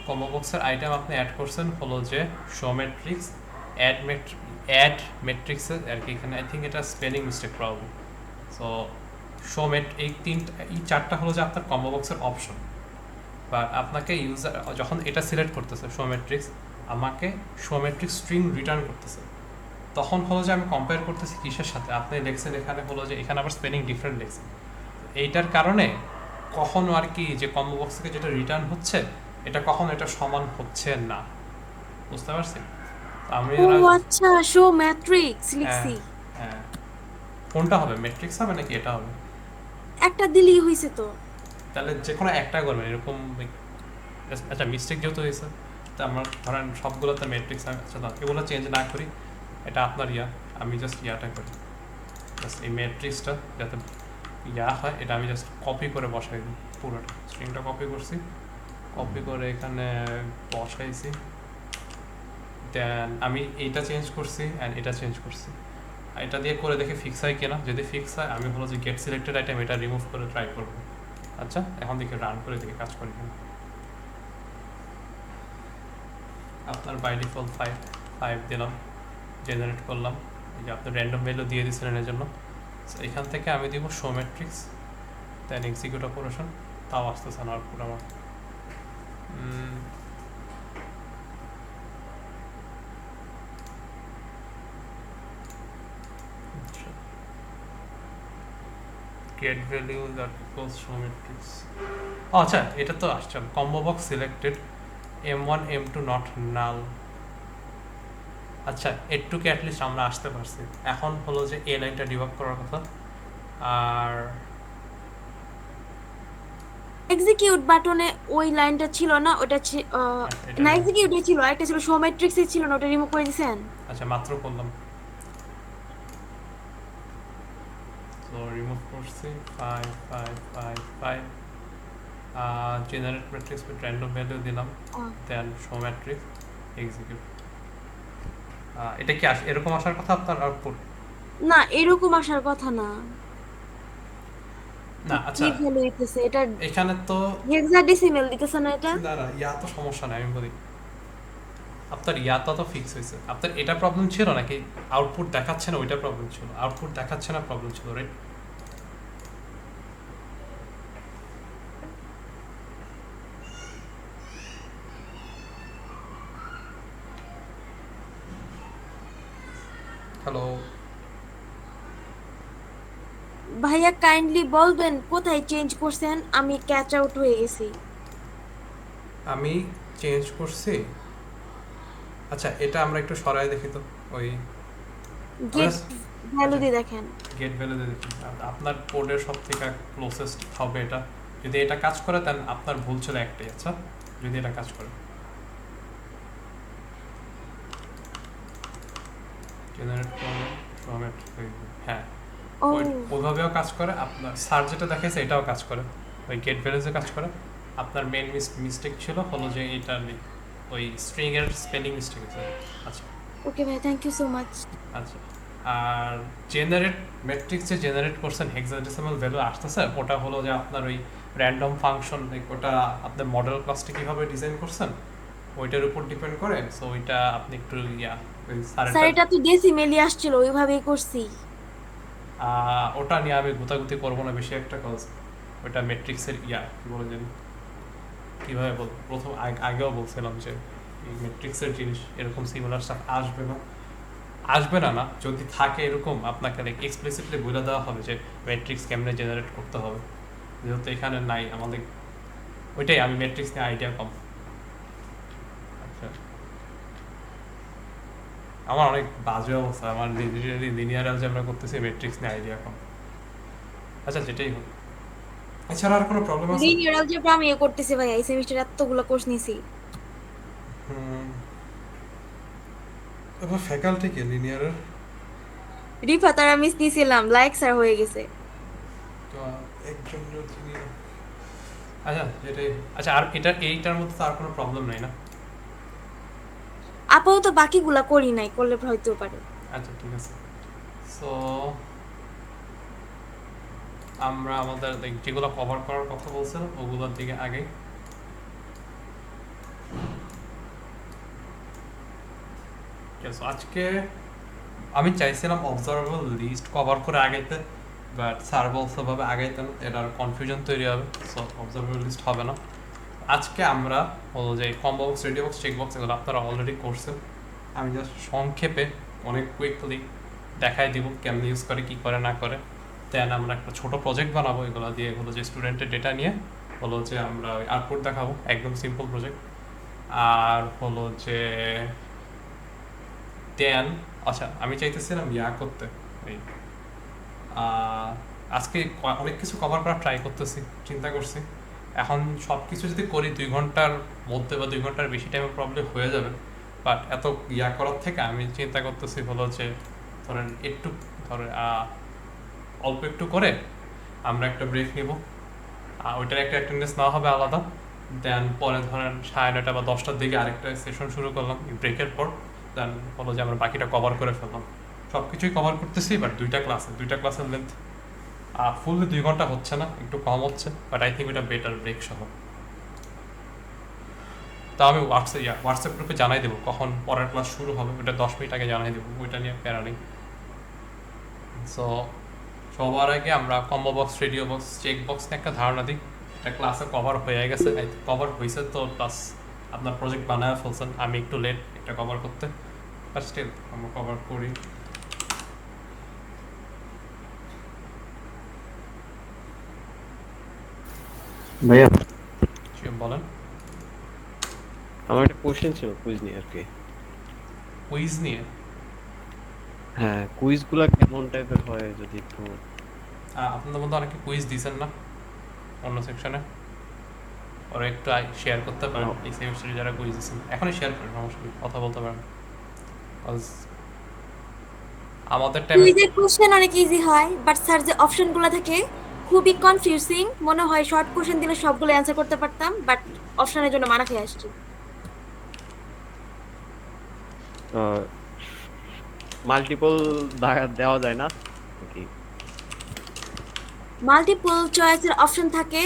কম্বো বক্সের আইটেম আপনি অ্যাড করছেন হলো যে শো ম্যাট্রিক্স অ্যাড ম্যাট্রিক্সের আর কি, এখানে আই থিঙ্ক এটা spelling mistake problem. So show এই চারটা হলো যে আপনার কম্বো বক্সের অপশন, বা আপনাকে ইউজার যখন এটা সিলেক্ট করতেছে শো ম্যাট্রিক্স, আমাকে শো ম্যাট্রিক্স স্ট্রিং রিটার্ন করতেছে, তখন হলো যে আমি কম্পেয়ার করতেছি কিসের সাথে। আপনি লেখছেন এখানে হলো যে এখানে আবার স্পেলিং ডিফারেন্ট লেখছেন, এইটার কারণে কখনো আর কি যে কম্বো বক্স থেকে যেটা রিটার্ন হচ্ছে এটা কখনো এটা সমান হচ্ছে না, বুঝতে পারছি? আমি ও আচ্ছা, শো ম্যাট্রিক্স লিখছি। হ্যাঁ কোনটা হবে, ম্যাট্রিক্স হবে নাকি এটা হবে? একটা দিলেই হয়েছে তো। তাহলে যে কোনো একটা করবেন এরকম। আচ্ছা মিস্টেক যেহেতু হয়েছে তা আমার ধরেন সবগুলোতে ম্যাট্রিক্স, আচ্ছা না এগুলো চেঞ্জ না করি, এটা আপনার আমি জাস্ট ইয়াটা করি, জাস্ট এই ম্যাট্রিক্সটা যাতে হয় এটা আমি জাস্ট কপি করে বসাই দিই, পুরোটা স্ট্রিংটা কপি করছি, কপি করে এখানে বসাইছি, দেন আমি এইটা চেঞ্জ করছি অ্যান্ড এটা চেঞ্জ করছি, এটা দিয়ে করে দেখে ফিক্স হয় কিনা, যদি ফিক্স হয় আমি হলো যে গেট সিলেক্টেড আইটেম এটা রিমুভ করে ট্রাই করবো। আচ্ছা এখন দেখে রান করে দেখে কাজ করে কিনা। আপনার বাই ডিফল্ট 5 দিলাম, জেনারেট করলাম, এই যে আপনি র্যান্ডম ভ্যালু দিয়ে দিয়েছিলেন এর জন্য। এখান থেকে আমি দিব show matrix, then execute operation, তাও আসতেছে না আউটপুট আমার। Get value that equals show matrix. আচ্ছা এটা তো আসছে combo box selected M1 M2 not null. আচ্ছা এটুকু অ্যাটলিস্ট আমরা আসতে পারছি, এখন হলো যে এই লাইনটা ডিবাগ করার কথা। আর এক্সিকিউট বাটনে ওই লাইনটা ছিল না, ওটা এটা না না। এক্সিকিউটে ছিল, একটা ছিল শো ম্যাট্রিক্সে ছিল না, ওটা রিমুভ করে দিয়েছেন। আচ্ছা মাত্র করলাম, তো রিমুভ করছি 5 generate matrix with random value দিলাম, দেন শো ম্যাট্রিক্স এক্সিকিউট। এটা কি এরকম আসার কথা আপনার আউটপুট? না এরকম আসার কথা না। না আচ্ছা কি ভ্যালু দিতেছে এটা? এখানে তো হেক্সাডেসিমেল দিতেছে না এটা? না তো সমস্যা নাই, আমি বলি আপনার তো ফিক্স হয়েছে, আপনার এটা প্রবলেম ছিল নাকি আউটপুট দেখাচ্ছে না ওইটা প্রবলেম ছিল? আউটপুট দেখাচ্ছে না প্রবলেম ছিল, রাইট? হ্যালো ভাইয়া কাইন্ডলি বলবেন কোথায় চেঞ্জ করছেন, আমি ক্যাচ আউট হয়ে গেছি। আমি চেঞ্জ করছি। আচ্ছা এটা আমরা একটু সরাই দেখি তো, ওই গেট ভ্যালু দিয়ে দেখেন। গেট ভ্যালু দিয়ে দেখুন। আপনার কোডের সব থেকে ক্লোজেস্ট হবে এটা। যদি এটা কাজ করে দেন আপনার ভুল ছিল একটাই, আচ্ছা যদি এটা কাজ করে জেনারেট ফরম্যাট, হ্যাঁ ও ওইভাবেও কাজ করে। আপনার স্যার যেটা দেখাইছে এটাও কাজ করে, ওই গেট ভ্যালুজে কাজ করে। আপনার মেন মিস্টেক ছিল হলো যে এটা ওই স্ট্রিং এর স্পেলিং মিস্টেক আছে। আচ্ছা ওকে ভাই, থ্যাংক ইউ সো মাচ। আচ্ছা, আর জেনারেট ম্যাট্রিক্স যে জেনারেট করছেন হেক্সাডেসিমাল ভ্যালু আসতেছে, ওটা হলো যে আপনার ওই র্যান্ডম ফাংশন, ওটা আপনার মডেল ক্লাসটা কীভাবে ডিজাইন করছেন ওইটার উপর ডিপেন্ড করে। সো ওইটা আপনি একটু ওই স্যার স্যারের এটা তো ডেসিমেলি আসছিল, ওইভাবেই করছি। ওটা নিয়ে আমি গুতাগুতি করবো না বেশি একটা, কজ ওইটা ম্যাট্রিক্সের কী বলে জানি কীভাবে প্রথম আগেও বলছিলাম যে এই ম্যাট্রিক্সের জিনিস এরকম সিমিলার স্টাফ আসবে না, যদি থাকে এরকম আপনাকে এক্সপ্লিসিটলি বলে দেওয়া হবে যে ম্যাট্রিক্স কেমনে জেনারেট করতে হবে, যেহেতু এখানে নাই আমাদের ওইটাই। আমি ম্যাট্রিক্স নিয়ে আইডিয়া কম। আচ্ছা আমার অনেক বাজে অবস্থা, আমার লিনিয়ার অ্যালজেব্রা করতেছি, ম্যাট্রিক্স নিয়ে আইডিয়া কম। আচ্ছা যেটাই হোক, এছাড়া আর কোনো প্রবলেম আছে? লিনিয়ার অ্যালজেব্রা আমি করতেছি ভাই, এই সেমিস্টারে এতগুলো কোর্স নিছি। এবার ফ্যাকাল্টি কে লিনিয়ারের? রিফাত আর আমি নিছিলাম, লাইক স্যার হয়ে গেছে। তো একজন যিনি, আচ্ছা যেটাই, আচ্ছা আর এইটার মধ্যে তো আর কোনো প্রবলেম নাই না? আপাতত বাকিগুলা করি নাই, করলে হয়তো পারে। আচ্ছা ঠিক আছে। সো আমরা আমাদের যেগুলো কভার করার কথা বলছিলাম ওগুলোর দিকে আগে। আজকে আমি চাইছিলাম অবজারভেবল লিস্ট কভার করে আগাইতে, বাট স্যার বলছে ভাবে আগাইতেন, এটার কনফিউশন তৈরি হবে, সো অবজারভেবল লিস্ট হবে না। আজকে আমরা হলো যে combo box, radio box, check box এগুলো আপনারা অলরেডি করছেন। আমি জাস্ট সংক্ষেপে অনেক কুইকলি দেখাই দিব কেমন ইউজ করে, কী করে না করে। দেন আমরা একটা ছোটো প্রজেক্ট বানাবো এগুলো দিয়ে, হলো যে স্টুডেন্টের ডেটা নিয়ে হলো যে আমরা ওই আউটপুট দেখাবো, একদম সিম্পল প্রজেক্ট। আর হলো যে দেন আচ্ছা আমি চাইতেছিলাম করতে এই আজকে অনেক কিছু কভার করার ট্রাই করতেছি, চিন্তা করছি। এখন সব কিছু যদি করি 2 ঘন্টার মধ্যে বা 2 ঘন্টার বেশি টাইমে প্রবলেম হয়ে যাবে, বাট এত করার থেকে আমি চিন্তা করতেছি হলো যে ধরেন একটু অল্প একটু করে আমরা একটা ব্রেক নিব, ওইটার একটা অ্যাটেন্ডেন্স নেওয়া হবে আলাদা। দেন পরে ধরেন 9:30 বা 10টার দিকে আরেকটা সেশন শুরু করলাম ব্রেকের পর। দেন হলো যে আমরা বাকিটা কভার করে ফেললাম। সব কিছুই কভার করতেছি, বাট 2টা ক্লাসের লেন্থ ফুললি 2 ঘন্টা হচ্ছে না, একটু কম হচ্ছে, বাট আই থিঙ্ক ওটা বেটার ব্রেক সহ। তা আমি হোয়াটসঅ্যাপ গ্রুপে জানাই দেবো কখন পরের ক্লাস শুরু হবে, ওটা 10 মিনিট আগে জানাই দেবো, ওইটা নিয়ে প্যারা নেই। সো সবার আগে আমরা combo box, radio box, check box নিয়ে একটা ধারণা দিই। এটা ক্লাসে কভার হয়ে গেছে, কভার হয়েছে তো, প্লাস আপনার প্রজেক্ট বানায় ফেলছেন, আমি একটু লেট এটা কভার করতে, বাট স্টিল আমরা কভার করি। ভাইয়া বলেন। আমার একটা কোশ্চেন ছিল কুইজ নিয়ে আর কি। কুইজ নিয়ে? হ্যাঁ, কুইজগুলা কেমন টাইপের হয় যদি একটু। আপনাদের মধ্যে অনেকে কুইজ দিয়েছেন না অন্য সেকশনে, ওরা একটু শেয়ার করতে পারেন এই সেমিস্টারে যারা কুইজ দিচ্ছেন, এখনই শেয়ার করেন, সমস্যা নেই, কথা বলতে পারেন। আমাদের টাইমে কুইজের কোশ্চেন অনেক ইজি হয়, বাট স্যার যে অপশনগুলো থাকে খুবই কনফিউজিং, মনে হয় শর্ট কোশ্চেন দিলে সবগুলো অ্যান্সার করতে পারতাম, বাট অপশনের জন্য মারা খেয়ে আসছি। মাল্টিপল দেওয়া যায় না নাকি? মাল্টিপল চয়েসের অপশন থাকে,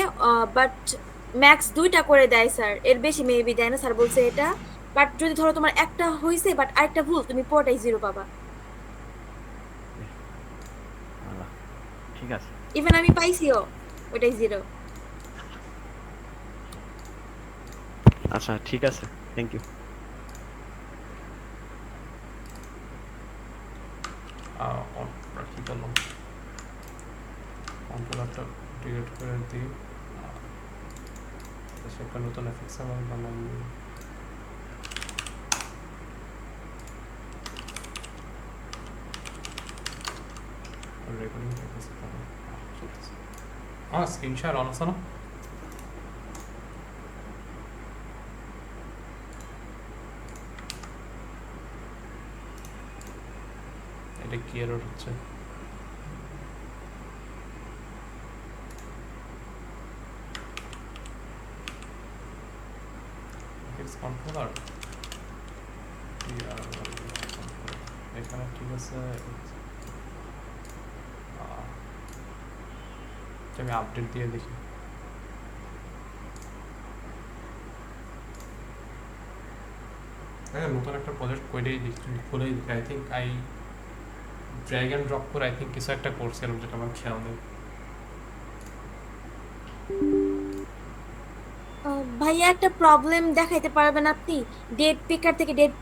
বাট ম্যাক্স 2টা করে দেয় স্যার, এর বেশি মেবি দেয় না, স্যার বলছে এটা। বাট যদি ধরো তোমার একটা হয়েছে বাট আরেকটা ভুল, তুমি পুরোটাই 0 পাবা। ঠিক আছে। ইভেন আমি পাইছিও, ওইটাই 0। আচ্ছা ঠিক আছে, থ্যাংক ইউ। কি করলাম, কন্ট্রোলারটা ডিলিট করে দিই, একটা নতুন এফএক্স আমার বানাই। আমার স্ক্রিন শেয়ার অন আছে না? এটা কি এরর হচ্ছে? কন্ট্রোলার এখানে ঠিক আছে। আমি আপডেট দিয়ে দেখি। নতুন একটা প্রজেক্ট করেই খুলেই দেখি। I think drag and drop করে কিছু একটা করছিলাম যেটা আমার খেয়াল নেই। ভাইয়া একটা প্রবলেম দেখাইতে পারবেন আপনি? ডেট পিকার থেকে ডেট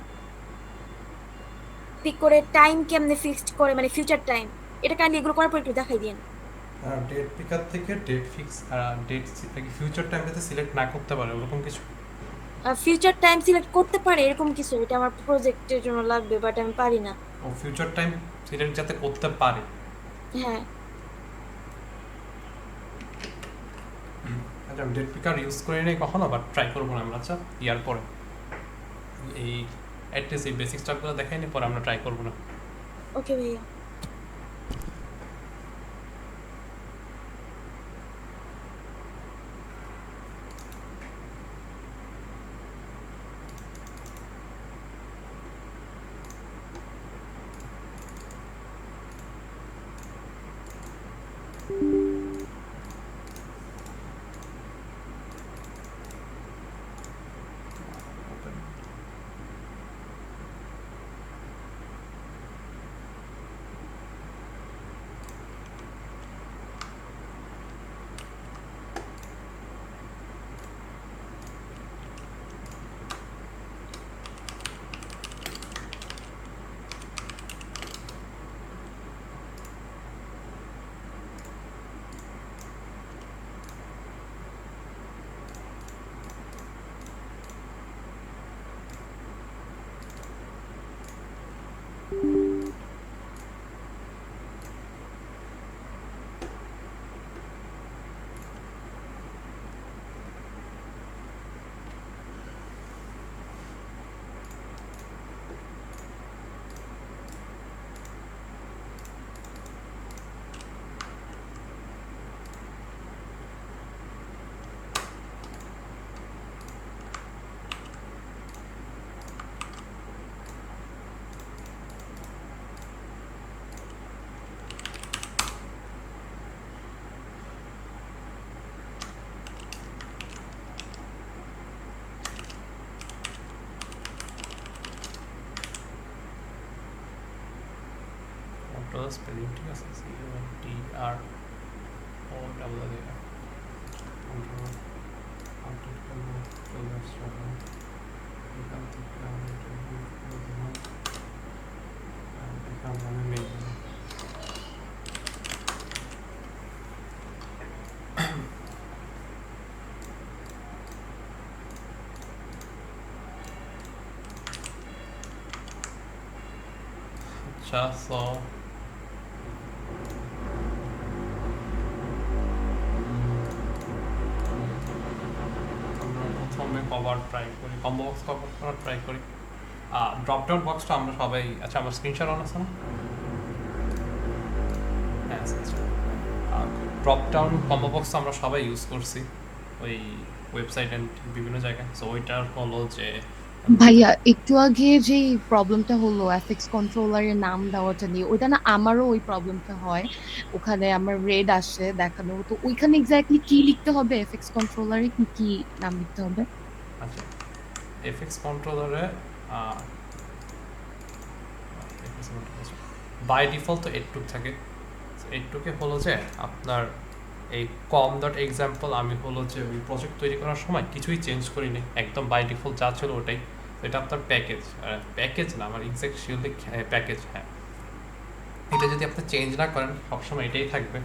পিক করে টাইম কেমনে ফিক্সড করে, মানে ফিউচার টাইম, এটা কাইন্ডলি এগুলো করার পর একটু দেখাই দিন। ডেট পিকার থেকে date fix date future time যাতে সিলেক্ট না করতে পারে ওরকম কিছু। ফিউচার টাইম সিলেক্ট করতে পারে এরকম কিছু, এটা আমার প্রজেক্টের জন্য লাগবে বাট আমি পারি না। ও ফিউচার টাইম সিলেক্ট যাতে করতে পারে। হ্যাঁ। আচ্ছা আমি ডেট পিকার ইউজ করি নাই কখনো, বাট ট্রাই করবো না আমরা। আচ্ছা ইয়ার পরে এই অ্যাটলিস্ট এই বেসিক স্টাফগুলো দেখাই নি, পরে আমরা ট্রাই করবো না। ওকে ভাইয়া। স্পেলিং ঠিক আছে, CONTR ও ডাবল এ কন্ট্রোল আপডেট করবো, চলে আসছে এখন। এখান থেকে আমি remove করে দিলাম। এখানে আমি মেল আচ্ছা। সো প্রথমে কভার ট্রাই করি, কম্বো বক্স কভার করার ট্রাই করি। ড্রপ ডাউন বক্সটা আমরা সবাই, আচ্ছা আমার স্ক্রিনশট অন আছে না? হ্যাঁ ড্রপ ডাউন কম্বো বক্স আমরা সবাই ইউজ করছি ওই ওয়েবসাইট অ্যান্ড বিভিন্ন জায়গায়। সো ওইটার হলো যে ভাইয়া একটু আগে যে প্রবলেমটা হলো এফএক্স কন্ট্রোলারের নাম দেওয়াটা নিয়ে, ওইটা না আমারও ওই প্রবলেমটা হয়। ওখানে আমার রেড আসে দেখানো, তো ওইখানে এক্স্যাক্টলি কি লিখতে হবে? এফএক্স কন্ট্রোলারে কি কি নাম লিখতে হবে? আচ্ছা এফএক্স কন্ট্রোলারে বাই ডিফল্ট তো এইটুক থাকে। এইটুকে হলো যে আপনার এই কম ডট এক্সাম্পল আমি হলো যে ওই প্রজেক্ট তৈরি করার সময় কিছুই চেঞ্জ করিনি, একদম বাই ডিফল্ট যা ছিল ওটাই। এটা আপনার প্যাকেজ, প্যাকেজ না আমার এক্সাক্ট শিওরলি প্যাকেজ। হ্যাঁ এটা যদি আপনি চেঞ্জ না করেন সবসময় এটাই থাকবে।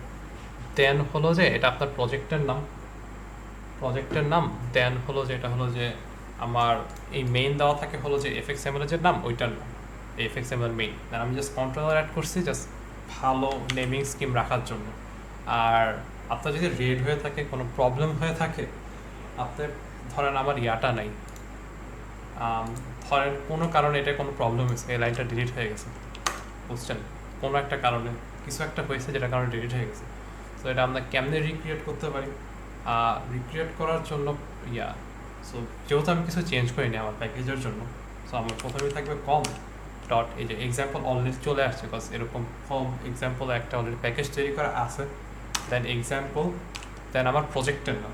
দেন হলো যে এটা আপনার প্রজেক্টের নাম। দেন হলো যে এটা হলো যে আমার এই মেইন দেওয়া থাকে হলো যে এফএক্সএমএল এর নাম, ওইটার নাম এফএক্সএমএল মেইন। আমি জাস্ট কন্ট্রোলার অ্যাড করছি জাস্ট ভালো নেমিং স্কিম রাখার জন্য। আর আপনার যদি রেড হয়ে থাকে, কোনো প্রবলেম হয়ে থাকে, আপনার ধরেন আমার ইয়াটা নাই, ধরেন কোনো কারণে এটা কোনো প্রবলেম হয়েছে, এই লাইনটা ডিলিট হয়ে গেছে, বুঝছেন, কোনো একটা কারণে কিছু একটা হয়েছে যেটা কারণে ডিলিট হয়ে গেছে। তো এটা আমরা কেমনে রিক্রিয়েট করতে পারি? রিক্রিয়েট করার জন্য সো যেহেতু আমি কিছু চেঞ্জ করিনি আমার প্যাকেজের জন্য, সো আমার প্রথমেই থাকবে কম ডট, এই যে এক্সাম্পল অলরেডি চলে আসছে, বিকজ এরকম কম এক্সাম্পল একটা অলরেডি প্যাকেজ তৈরি করা আছে। দেন এক্সাম্পল, দেন আমার প্রজেক্টের নাম,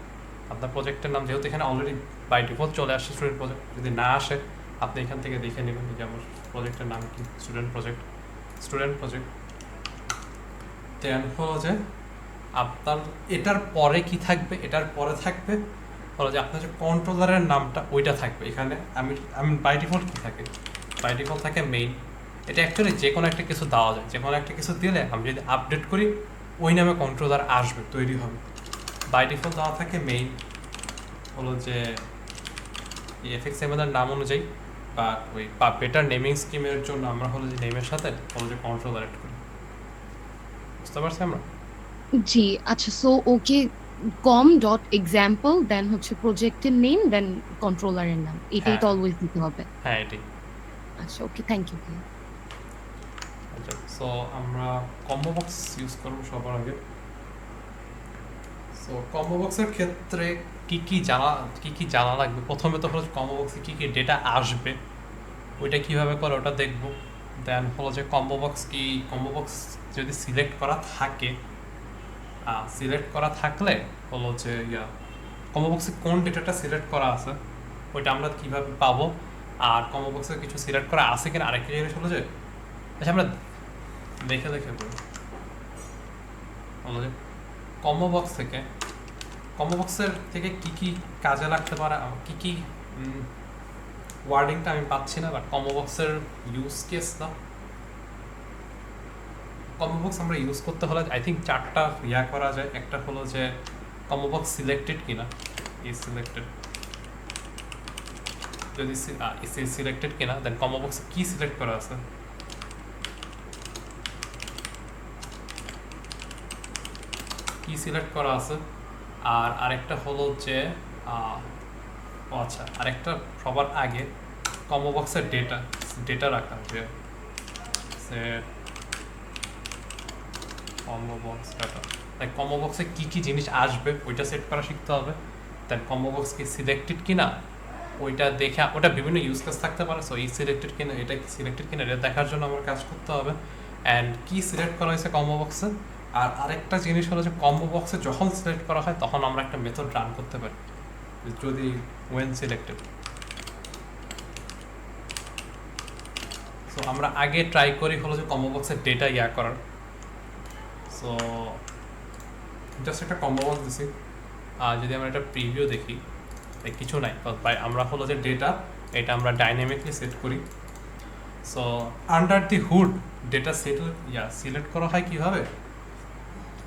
আপনার প্রজেক্টের নাম যেহেতু এখানে অলরেডি বাই ডিফল্ট চলে আসছে স্টুডেন্ট প্রজেক্ট, যদি না আসে আপনি এখান থেকে দেখে নেবেন যে আমার প্রজেক্টের নাম কি, স্টুডেন্ট প্রজেক্ট। দেন হলো যে আপনার এটার পরে কি থাকবে, এটার পরে থাকবে হলো যে আপনার যে কন্ট্রোলারের নামটা ওইটা থাকবে এখানে। আমি বাই ডিফল্ট কী থাকে, বাই ডিফল্ট থাকে মেইন। এটা অ্যাকচুয়ালি যে কোনো একটা কিছু দেওয়া যায়, যে কোনো একটা কিছু দিলে আমি যদি আপডেট করি ওই নামে কন্ট্রোলার আসবে, তৈরি হবে। বাই ডিফল্ট দেওয়া থাকে মেইন, হলো যে এফএক্সএমএল এর নাম অনুযায়ী, বা ওই বেটার নেমিং স্কিমের জন্য আমরা হলো যে নেমের সাথে হলো যে কন্ট্রোলার অ্যাড করি। বুঝতে পারছি আমরা? জি, আচ্ছা, so okay, com dot example, then হচ্ছে প্রজেক্টের নেম, দেন কন্ট্রোলারের নাম, এটাই তো হ্যাঁ। অলওয়েজ দিতে হবে। হ্যাঁ এটাই। আচ্ছা, ওকে, থ্যাংক ইউ। আচ্ছা, সো আমরা কম্বো বক্স ইউজ করবো সবার আগে। সো কম্বো বক্সের ক্ষেত্রে কি কি জানা লাগবে, প্রথমে তো হলো কম্বো বক্সে কি ডেটা আসবে ওইটা কিভাবে করে ওটা দেখব। দেন হলো যে কম্বো বক্স যদি সিলেক্ট করা থাকে, সিলেক্ট করা থাকলে হলো যে কম্বো বক্সে কোন ডেটাটা সিলেক্ট করা আছে ওইটা আমরা কিভাবে পাবো, আর কম্বো বক্সে কিছু সিলেক্ট করা আছে কিনা আরেকটা জিনিস হলো যে, আচ্ছা আমরা দেখে বলি হলো যে কম্বো বক্সের থেকে কি কাজে লাগতে পারে, কি ওয়ার্ডিংটা আমি পাচ্ছি না, বাট কম্বো বক্সের ইউজ কেস না। কম্বো বক্স আমরা ইউজ করতে হলে আই থিঙ্ক 4টা করা যায়। একটা হলো যে কম্বো বক্স সিলেক্টেড কিনা, এই সিলেক্টেড, যদি সিলেক্টেড কিনা দেন কম্বো বক্সে কি সিলেক্ট করা আছে, কি সিলেক্ট করা আছে। আর আরেকটা হলো যে আচ্ছা, আরেকটা সবার আগে কম্বো বক্সের ডেটা রাখা, যে কম্বো বক্স ডাটা, তাই কম্বো বক্সে কি জিনিস আসবে ওইটা সেট করা শিখতে হবে। দেন কম্বো বক্স কি সিলেক্টেড কিনা ওইটা দেখে, ওটা বিভিন্ন ইউজ কেস থাকতে পারে, সো এই সিলেক্টেড কিনা, এটা কি সিলেক্টেড কিনা এটা দেখার জন্য আমার কাজ করতে হবে। অ্যান্ড কি সিলেক্ট করা হয়েছে কম্বো বক্সে। আর আরেকটা জিনিস হলো যে কম্বো বক্সে যখন সিলেক্ট করা হয় তখন আমরা একটা মেথড রান করতে পারি, যদি ওয়েন সিলেক্টেড। সো আমরা আগে ট্রাই করি হলো যে কম্বো বক্সের ডেটা করার। সো জাস্ট একটা কম্বো বক্স দিছি, আর যদি আমরা একটা প্রিভিউ দেখি কিছু নাই, আমরা হলো যে ডেটা এটা আমরা ডাইনামিকলি সেট করি। So under the hood data select করা হয় কীভাবে,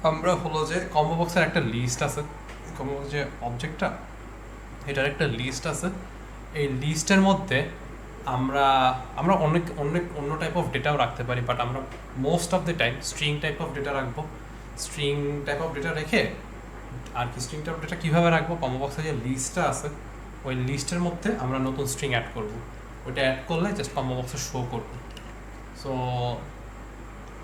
আমরা হলো যে কম্বো বক্সের একটা লিস্ট আছে, কম্বো বক্স যে অবজেক্টটা এটার একটা লিস্ট আছে। এই লিস্টের মধ্যে আমরা অন্য টাইপ অফ ডেটাও রাখতে পারি, বাট আমরা most of the time string type of data রাখবো। স্ট্রিং টাইপ অফ ডেটা রেখে আর কি স্ট্রিং টাইপ অফ ডেটা কীভাবে রাখবো, কম্বো বক্সের যে লিস্টটা আছে ওই লিস্টের মধ্যে আমরা নতুন স্ট্রিং অ্যাড করব, ওইটা অ্যাড করলে জাস্ট কম্বো বক্সে শো করবো। সো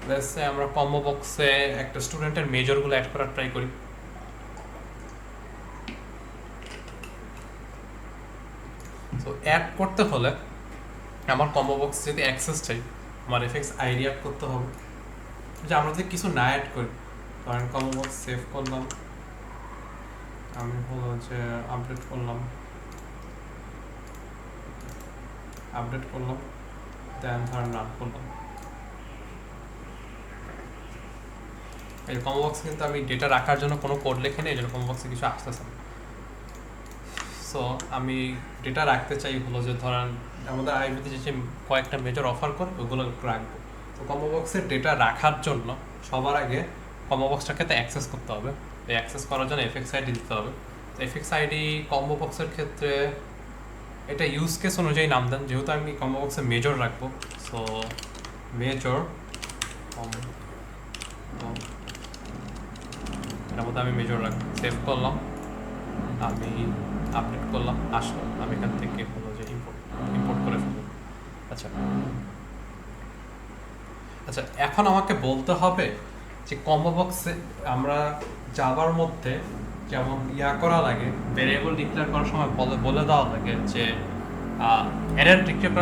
লেটস সে আমরা কম্বো বক্সে একটা স্টুডেন্টের মেজরগুলো অ্যাড করার ট্রাই করি। সো অ্যাড করতে হলে আমার কম্বো বক্স যদি অ্যাক্সেস চাই, আমার এফএক্স আইডি অ্যাড করতে হবে। যে আমরা যদি কিছু না অ্যাড করি, কারণ কম্বো বক্স সেভ করলাম, আমি হলো যে আপডেট করলাম, দেন ধরেন রান করলাম। এই কম্বো বক্সে কিন্তু আমি ডেটা রাখার জন্য কোনো কোড লেখে নেই, যেটা কম্বো বক্সে কিছু আসতেছে না। সো আমি ডেটা রাখতে চাই হলো যে ধরেন আমাদের আইবিতে যে কয়েকটা মেজর অফার করে ওইগুলো রাখবো। তো কম্বো বক্সের ডেটা রাখার জন্য সবার আগে কম্বো বক্সটাকে তো অ্যাক্সেস করতে হবে। এই অ্যাক্সেস করার জন্য এফএক্স আইডি দিতে হবে। তো এফএক্স আইডি কম্বো বক্সের ক্ষেত্রে এটা ইউজ কেস অনুযায়ী নাম দেন, যেহেতু আমি কম্বো বক্সে মেজর রাখবো। সো মেজর এটার মধ্যে আমি মেজর রাখবো, সেভ করলাম, আমি আপডেট করলাম, আসলো, আমি এখান থেকে হলো যে ইম্পোর্ট করে ফেলবো। আচ্ছা আচ্ছা, এখন আমাকে বলতে হবে যে কম্বো বক্সে আমরা জাভার মধ্যে যেমন করা লাগে, ভেরিয়েবল ডিক্লেয়ার করার সময় বলে দেওয়া লাগে যে অ্যারে ডিক্লেয়ার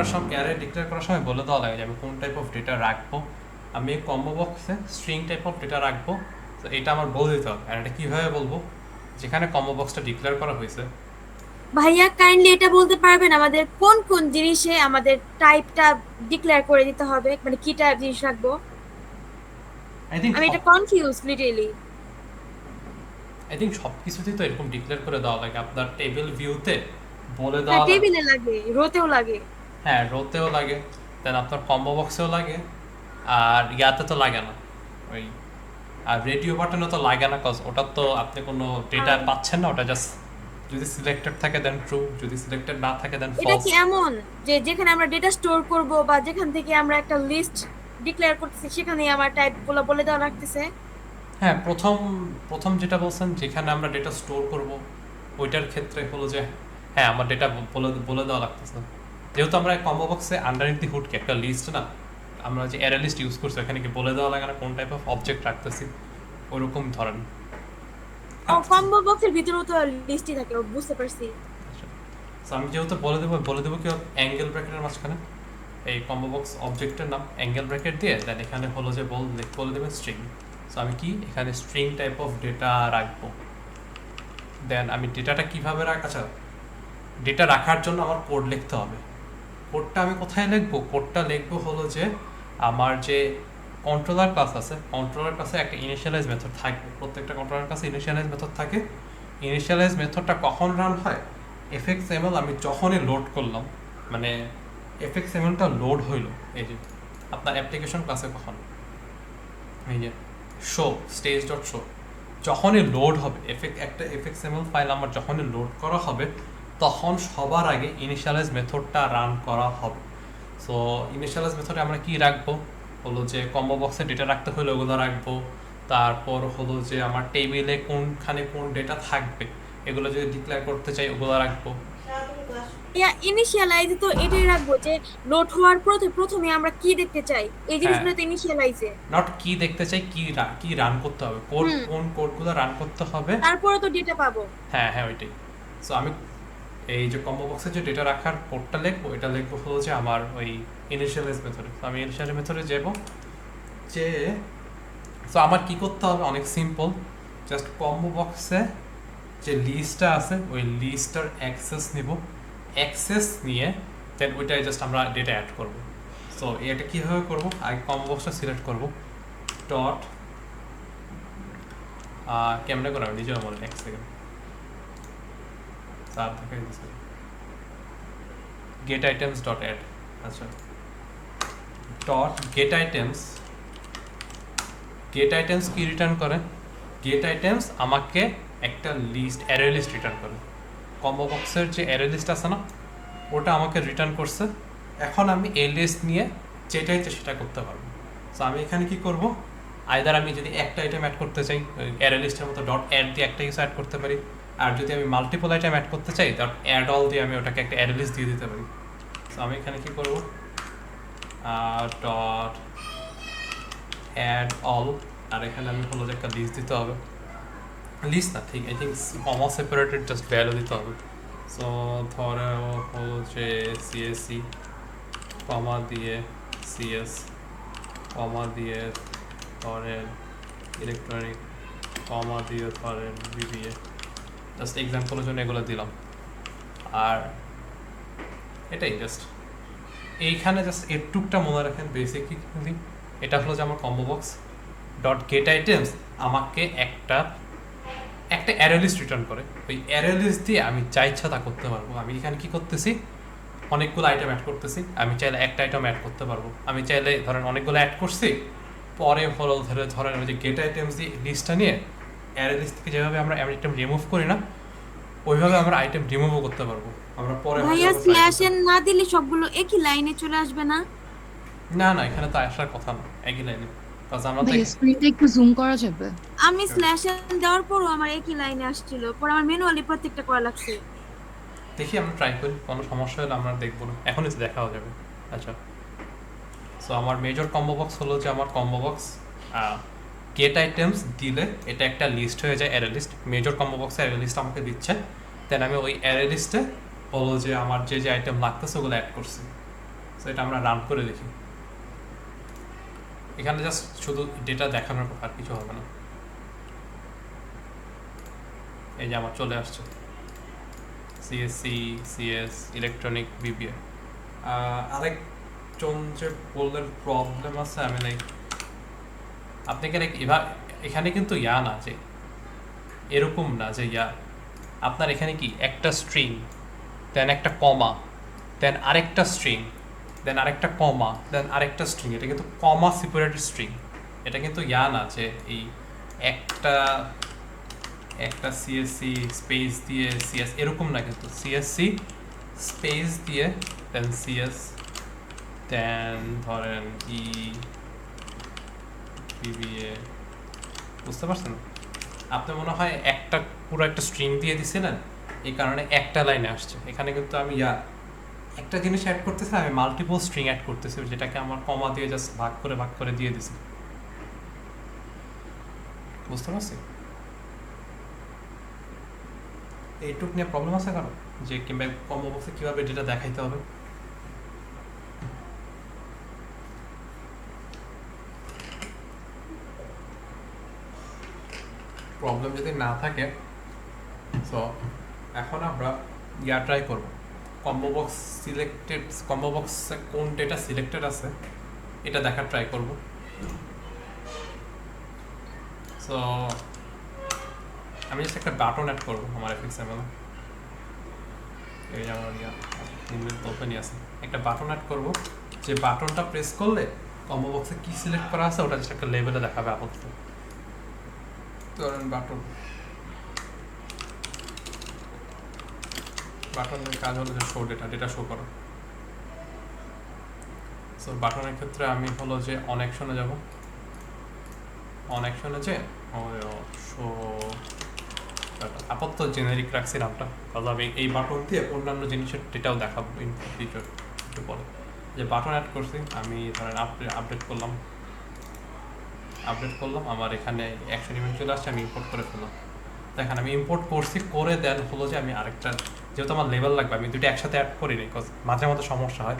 করার সময় বলে দেওয়া লাগে যে আমি কোন টাইপ অফ ডেটা রাখবো। আমি এই কম্বো বক্সে স্ট্রিং টাইপ অফ ডেটা রাখবো, তো এটা আমার বলে দিতে হবে। আর এটা কীভাবে বলবো, যেখানে কম্বো বক্সটা ডিক্লেয়ার করা হয়েছে। ভাইয়া কাইন্ডলি এটা বলতে পারবেন আমাদের কোন কোন জিনিসে আমাদের টাইপটা ডিক্লেয়ার করে দিতে হবে, মানে কি টাইপ জিনিস রাখবো? আই থিঙ্ক আমি এটা কনফিউজ লিটারালি। সব কিছুতেই তো এরকম ডিক্লেয়ার করে দেওয়া লাগে। আপনার টেবিল ভিউতে বলে হ্যাঁ, দেওয়া লাগে, টেবিলে লাগে, রোতেও লাগে। হ্যাঁ রোতেও লাগে, দেন আপনার কম্বো বক্সেও লাগে, আর ইয়াতে তো লাগে না, ওই আর রেডিও বাটনে তো লাগে না, কজ ওটা তো আপনি কোনো ডেটা পাচ্ছেন না, ওটা জাস্ট যদি সিলেক্টেড থাকে দেন ট্রু, যদি সিলেক্টেড না থাকে দেন এটা ফলস। কি এমন যে যেখানে আমরা ডেটা স্টোর করব বা যেখান থেকে আমরা একটা লিস্ট ডিক্লেয়ার করতেছি সেখানে আমার টাইপগুলো বলে দেওয়া লাগতেছে? হ্যাঁ, প্রথম যেটা বলছেন যেখানে আমরা ডেটা স্টোর করব ওইটার ক্ষেত্রে হলো যে হ্যাঁ আমার ডেটা বলে দেওয়া লাগতেছে, যেহেতু আমরা কম্বো বক্সে আন্ডারনিথ দি হুড কি একটা লিস্ট না, আমরা যে অ্যারে লিস্ট ইউজ করছি এখানে কি বলে দেওয়া লাগে না কোন টাইপ অফ অবজেক্ট রাখতেছি, ওরকম ধরেন। কম্বো বক্সের ভিতরেও তো লিস্টই থাকে, বুঝতে পারছি। So, আমি যেহেতু বলে দেবো কি অ্যাঙ্গেল ব্র্যাকেটের মাঝখানে এই কম্বো বক্স অবজেক্টের নাম অ্যাঙ্গেল ব্র্যাকেট দিয়ে, দেন এখানে হলো যে বলে দেবেন স্ট্রিং। সো আমি কি এখানে স্ট্রিং টাইপ অফ ডেটা রাখবো, দেন আমি ডেটাটা কীভাবে আচ্ছা ডেটা রাখার জন্য আমার কোড লিখতে হবে। কোডটা আমি কোথায় লিখবো? কোডটা লিখবো হলো যে আমার যে কন্ট্রোলার ক্লাস আছে, কন্ট্রোলার ক্লাসে একটা ইনিশিয়ালাইজ মেথড থাকবে, প্রত্যেকটা কন্ট্রোলার কাছে ইনিশিয়ালাইজ মেথড থাকে। ইনিশিয়ালাইজ মেথডটা কখন রান হয়? fxml আমি যখনই লোড করলাম, মানে fxmlটা লোড হইলো, এই যে আপনার অ্যাপ্লিকেশন ক্লাসে কখন এই যে শো স্টেজ ডট শো যখনই লোড হবে, একটা fxml ফাইল আমার যখনই লোড করা হবে তখন সবার আগে ইনিশিয়ালাইজ মেথডটা রান করা হবে। সো ইনিশিয়ালাইজ মেথডে আমরা কি রাখবো হলো যে কম্বো বক্সে ডেটা রাখতে হলে ওগুলো রাখবো, তারপর হলো যে আমার টেবিলে কোনখানে কোন ডেটা থাকবে এগুলো যদি ডিক্লেয়ার করতে চাই ওগুলো রাখবো। ইনিশিয়ালাইজ তো এটাই রাখবো যে লোড হওয়ার প্রথমে আমরা কি দেখতে চাই, এই জিনিসগুলো তো ইনিশিয়ালাইজে। নট কি দেখতে চাই, কি রান করতে হবে, কোন কোডগুলো রান করতে হবে, তারপরে তো ডেটা পাবো। হ্যাঁ হ্যাঁ ওইটাই। সো আমি এই যে কম্বো বক্সে যে ডেটা রাখার কোডটা লিখবো, এটা লিখবো হলো যে আমার ওই ইনিশিয়ালাইজ মেথডে। তো আমি ইনিশিয়ালাইজ মেথডে যাবো, যে সো আমার কি করতে হবে, অনেক সিম্পল, জাস্ট কম্বো বক্সে যে লিস্টটা আছে ওই লিস্টটার অ্যাক্সেস নিব, অ্যাক্সেস নিয়ে দেন ওইটাই জাস্ট আমরা ডেটা অ্যাড করবো। সো এটা কীভাবে করবো, আগে কম্বো বক্সটা সিলেক্ট করবো, ডট কেমনে করে আমি নিজেও মনে, এক second get items dot add, আচ্ছা ডট গেট আইটেমস কি রিটার্ন করে, গেট আইটেমস আমাকে একটা লিস্ট অ্যারে লিস্ট রিটার্ন করে। কম্বো বক্সের যে অ্যারে লিস্ট আছে না ওটা আমাকে রিটার্ন করছে, এখন আমি এই লিস্ট নিয়ে যেটা ইচ্ছে সেটা করতে পারবো। সো আমি এখানে কি করব, আইদার আমি যদি একটা আইটেম অ্যাড করতে চাই অ্যারে লিস্টের মতো ডট অ্যাড দিয়ে একটা কিছু অ্যাড করতে পারি, আর যদি আমি মাল্টিপল আইটেম অ্যাড করতে চাই ডট অ্যাড অল দিয়ে আমি ওটাকে একটা অ্যারে লিস্ট দিয়ে দিতে পারি। সো আমি এখানে কি করব, ডট অ্যাড অল, আর এখানে আমি হলো যে একটা লিস্ট দিতে হবে, লিস্ট না ঠিক I think comma separated just value দিতে হবে। সো ধরে হলো যে সিএসসি কমা দিয়ে সিএস কমা দিয়ে ধরেন ইলেকট্রনিক কমা দিয়ে ধরেন বিবিএ, জাস্ট এক্সাম্পলের জন্য এগুলো দিলাম। আর এটাই জাস্ট এইখানে জাস্ট এটুকটা মনে রাখেন বেসিকলি, এটা হলো যে আমার combo box dot get items আমাকে একটা অ্যারে লিস্ট রিটার্ন করে, ওই অ্যারে লিস্ট দিয়ে আমি যা ইচ্ছা তা করতে পারবো। আমি এখানে কি করতেছি, অনেকগুলো আইটেম অ্যাড করতেছি, আমি চাইলে একটা আইটেম অ্যাড করতে পারবো, আমি চাইলে ধরেন অনেকগুলো অ্যাড করছি, পরে হলো ধরেন ওই যে গেট আইটেমস দিয়ে লিস্টটা নিয়ে অ্যারে লিস্ট থেকে যেভাবে আমরা আইটেম রিমুভ করি না ওইভাবে আমরা আইটেম রিমুভও করতে পারবো। আমরা পরে ভাইয়া স্ল্যাশ এন না দিলে সবগুলো একই লাইনে চলে আসবে না? না এখানে তো আসার কথা না একই লাইনে, আমরা তো ভাইয়া স্ক্রিনটা একটু জুম করা যাবে? আমি স্ল্যাশ দেওয়ার পরও আমার একই লাইনে আসছিল, পরে আমার ম্যানুয়ালি প্রত্যেকটা করা লাগছে। দেখি আমরা ট্রাই করি, কোনো সমস্যা হলে আমরা দেখবো না, এখনই তো দেখাও যাবে। আচ্ছা, সো আমার মেজর কম্বো বক্স হলো যে আমার কম্বো বক্স গেট আইটেমস দিলে এটা একটা লিস্ট হয়ে যায়, অ্যারে লিস্ট। মেজর কম্বো বক্সে অ্যারে লিস্ট আমাকে দিচ্ছে, দেন আমি ওই অ্যারে লিস্টে হলো যে আমার যে যে আইটেম লাগতেছে ওগুলো অ্যাড করছি। সো এটা আমরা রান করে দেখি। এখানে জাস্ট শুধু ডেটা দেখানোর কথা, আর কিছু হবে না। এই যে আমার চলে আসছে সিএসসি, সিএস, ইলেকট্রনিক, বিবিএ। আরেকজন যে বললেন প্রবলেম আছে, আমি লাইক আপনি কি এখানে কিন্তু ইয়া না যে এরকম না যে ইয়া আপনার এখানে কি একটা স্ট্রিং, দেন একটা কমা, দেন আরেকটা স্ট্রিং, দেন আরেকটা কমা, দেন আরেকটা স্ট্রিং, এটা কিন্তু কমা সেপারেটেড স্ট্রিং। এটা কিন্তু ইয়া না যে এই একটা একটা সিএসসি স্পেস দিয়ে সিএস, এরকম না, কিন্তু সিএসসি স্পেস দিয়ে দেন সিএস, দেন ধরেন বিবিএ। বুঝতে পারছেন? আপনি মনে হয় একটা পুরো একটা স্ট্রিং দিয়ে দিছিলেন, এই কারণে একটা লাইনে আসছে। এখানে কিন্তু আমি একটা জিনিস অ্যাড করতেছি, আমি মাল্টিপল স্ট্রিং অ্যাড করতেছি, যেটাকে আমার কমা দিয়ে জাস্ট ভাগ করে দিয়ে দিছি। বুঝতে পারছি? এইটুক নিয়ে প্রবলেম আছে কারণ যে কিংবা কম্বো বক্সে কীভাবে ডেটা দেখাইতে হবে? প্রবলেম যদি না থাকে, সো এখন আমরা ট্রাই করব। কম্বো বক্স কম্বো বক্সে কোন ডেটা সিলেক্টেড আছে এটা দেখার ট্রাই করব। সো আমি জাস্ট একটা বাটন অ্যাড করবো আমার এফএক্সএমএল এ। এই যে আমার ইমেল তো ওপেনই আছে। একটা বাটন অ্যাড করব, যে বাটনটা প্রেস করলে কম্বো বক্সে কি সিলেক্ট করা আছে ওটা জাস্ট একটা লেভেলে দেখাবে আপাতত। ধরেন বাটনের কাজ হলো যে শো ডেটা শো করা। সো বাটনের ক্ষেত্রে আমি হলো যে অন অ্যাকশনে যাব, অন অ্যাকশনে যে শো আপাতত জেনারিক রাখছি নামটা, তাহলে আমি এই বাটন দিয়ে অন্যান্য জিনিসের ডেটাও দেখাবো ইন ফিউচার একটু পরে। যে বাটন অ্যাড করছি আমি ধরেন আপডেট করলাম, আমার এখানে অ্যাকশন ইভেন্ট চলে আসছে, আমি ইম্পোর্ট করে ফেললাম। দেখেন আমি ইম্পোর্ট করছি, করে দেন হলো যে আমি আরেকটা, যেহেতু আমার লেভেল লাগবে, আমি দুটো একসাথে অ্যাড করিনি, বিকজ মাঝে মাঝে সমস্যা হয়,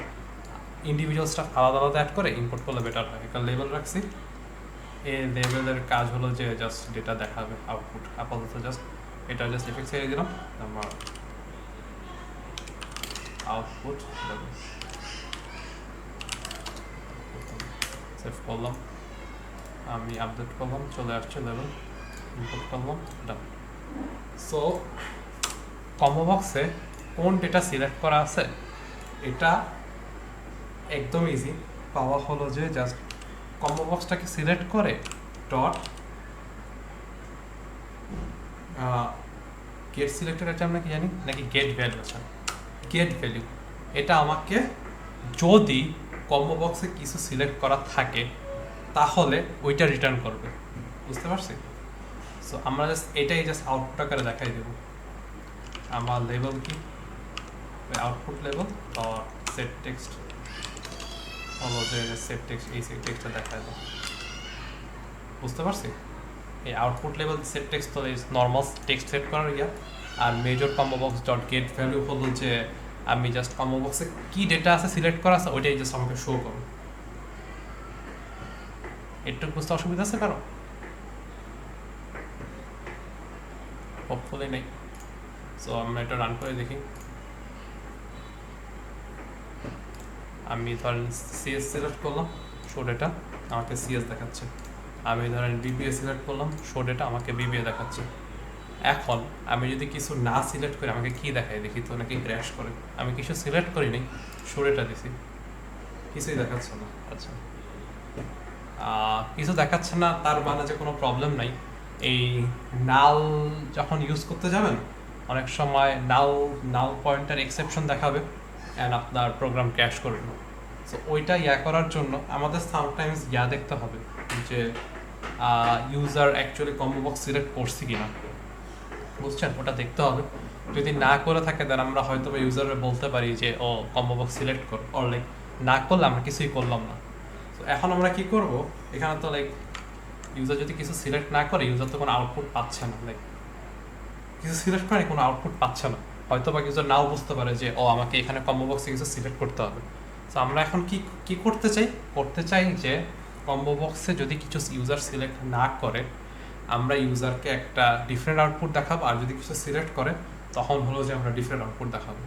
ইন্ডিভিজুয়াল স্টাফ আলাদা আলাদা অ্যাড করে ইম্পোর্ট করলে বেটার হয়। একটা লেভেল রাখছি, এই লেভেলের কাজ হলো যে জাস্ট ডেটা দেখাবে আউটপুট। আপাতত জাস্ট এটা জাস্ট এফেক্ট ছেড়ে দিলাম, আমার আউটপুট সেভ করলাম, আমি আপডেট করলাম, চলে আসছে লেভেল, ইম্পোর্ট করলাম, ডান। সো কম্বো বক্সে কোন ডেটা সিলেক্ট করা আছে এটা একদম ইজি পাওয়া হলো যে জাস্ট কম্বো বক্সটাকে সিলেক্ট করে ডট গেট সিলেক্টেড আছে আমরা কি জানি নাকি গেট ভ্যালু আছে, গেট ভ্যালু। এটা আমাকে যদি কম্বো বক্সে কিছু সিলেক্ট করা থাকে তাহলে ওইটা রিটার্ন করবে। বুঝতে পারছি? সো আমরা জাস্ট এটাই জাস্ট আউটপুট আকারে দেখাই দেব। আমার লেভেল কি আউটপুট লেভেল সেট টেক্সট হলো যে সেট টেক্সট, এই সেট টেক্সটটা দেখায় দাও। বুঝতে পারছি? এই আউটপুট লেভেল সেট টেক্সট তো এই নর্মাল টেক্সট সেট করার আর major combo box dot get value হলো যে আমি জাস্ট কম্বো বক্সে কি ডেটা আছে সিলেক্ট করা আছে ওইটাই জাস্ট আমাকে শো করো। একটু বুঝতে অসুবিধা আছে কারো? হোপফুলি নেই। সো আমরা এটা রান করে দেখি। আমি ধরেন সিএস সিলেক্ট করলাম, শো ডেটা আমাকে সিএস দেখাচ্ছে। আমি ধরেন বিবিএ সিলেক্ট করলাম, শো ডেটা আমাকে বিবিএ দেখাচ্ছে। এখন আমি যদি কিছু না সিলেক্ট করি আমাকে কি দেখায় দেখি তো, নাকি ক্র্যাশ করে। আমি কিছু সিলেক্ট করি নি, শো ডেটা দিছি, কিছুই দেখাচ্ছে না। আচ্ছা, কিছু দেখাচ্ছে না তার মানে যে কোনো প্রবলেম নাই। এই নাল যখন ইউজ করতে যাবেন অনেক সময় নাল পয়েন্টার এক্সেপশন দেখাবে অ্যান্ড আপনার প্রোগ্রাম ক্র্যাশ করবে। সো ওইটা করার জন্য আমাদের সামটাইমস দেখতে হবে যে user actually combo box select করছে কিনা, বুঝছেন? ওটা দেখতে হবে। যদি না করে থাকে দেন আমরা হয়তো বা ইউজারে বলতে পারি যে ও কম্বো বক্স সিলেক্ট কর, অর লাইক না করলে আমরা কিছুই করলাম না। তো এখন আমরা কি করব, এখানে তো লাইক ইউজার যদি কিছু সিলেক্ট না করে ইউজার তো কোনো আউটপুট পাচ্ছে না, লাইক কিছু সিলেক্ট করে কোনো আউটপুট পাচ্ছে না, হয়তো বা ইউজার নাও বুঝতে পারে যে ও আমাকে এখানে কম্বো বক্সে কিছু সিলেক্ট করতে হবে। তো আমরা এখন কি করতে চাই যে কম্বো বক্সে যদি কিছু ইউজার সিলেক্ট না করে আমরা ইউজারকে একটা ডিফারেন্ট আউটপুট দেখাবো, আর যদি কিছু সিলেক্ট করে তখন হলো যে আমরা ডিফারেন্ট আউটপুট দেখাবো।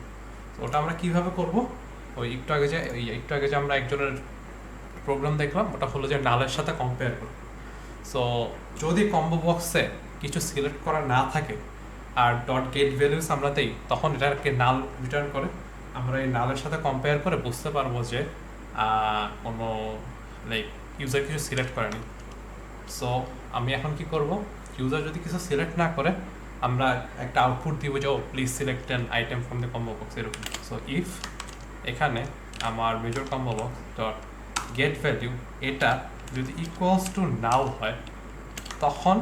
তো ওটা আমরা কিভাবে করব, ওই একটু আগে যে আমরা একজনের প্রোগ্রাম দেখলাম ওটা হলো যে নালের সাথে কম্পেয়ার করব। সো যদি কম্বো বক্সে কিছু সিলেক্ট করা না থাকে আর ডট গেট ভ্যালুস আমরা দেই, তখন এটাকে নাল রিটার্ন করে। আমরা এই নালের সাথে কম্পেয়ার করে বুঝতে পারবো যে কোনো লাইক ইউজার কিছু সিলেক্ট করেনি। সো আমি এখন কি করব, ইউজার যদি কিছু সিলেক্ট না করে আমরা একটা আউটপুট দিব যে ও please select an item from the combo box, এরকম। সো ইফ এখানে আমার major combo box dot get value এটা যদি ইকুয়ালস টু নাও হয় তখন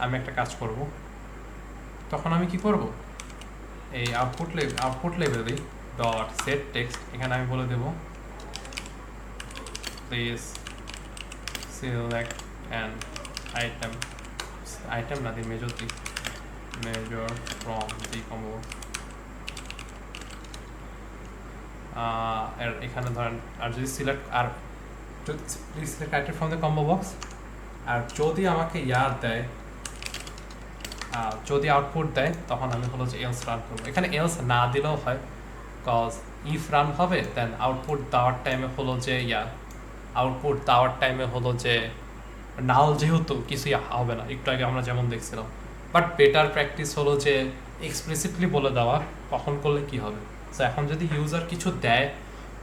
আমি একটা কাজ করব, তখন আমি কি করব, এই আউটপুট লেভেলে ডট সেট টেক্সট এখানে আমি বলে দেব প্লিজ সিলেক্ট অ্যান আইটেম না the major from the combo. এখানে ধরেন আর যদি সিলেক্ট আর please select item from the combo box, আর যদি আমাকে দেয়, যদি আউটপুট দেয় তখন আমি হলো যে এলস রান করবো। এখানে এলস না দিলেও হয়, কজ ইফ রান হবে দেন আউটপুট দেওয়ার টাইমে হলো যে নাল যেহেতু কিছুই হবে না, একটু আগে আমরা যেমন দেখছিলাম। বাট বেটার প্র্যাকটিস হলো যে এক্সপ্লিসিটলি বলে দেওয়া কখন করলে কি হবে। সো এখন যদি ইউজার কিছু দেয়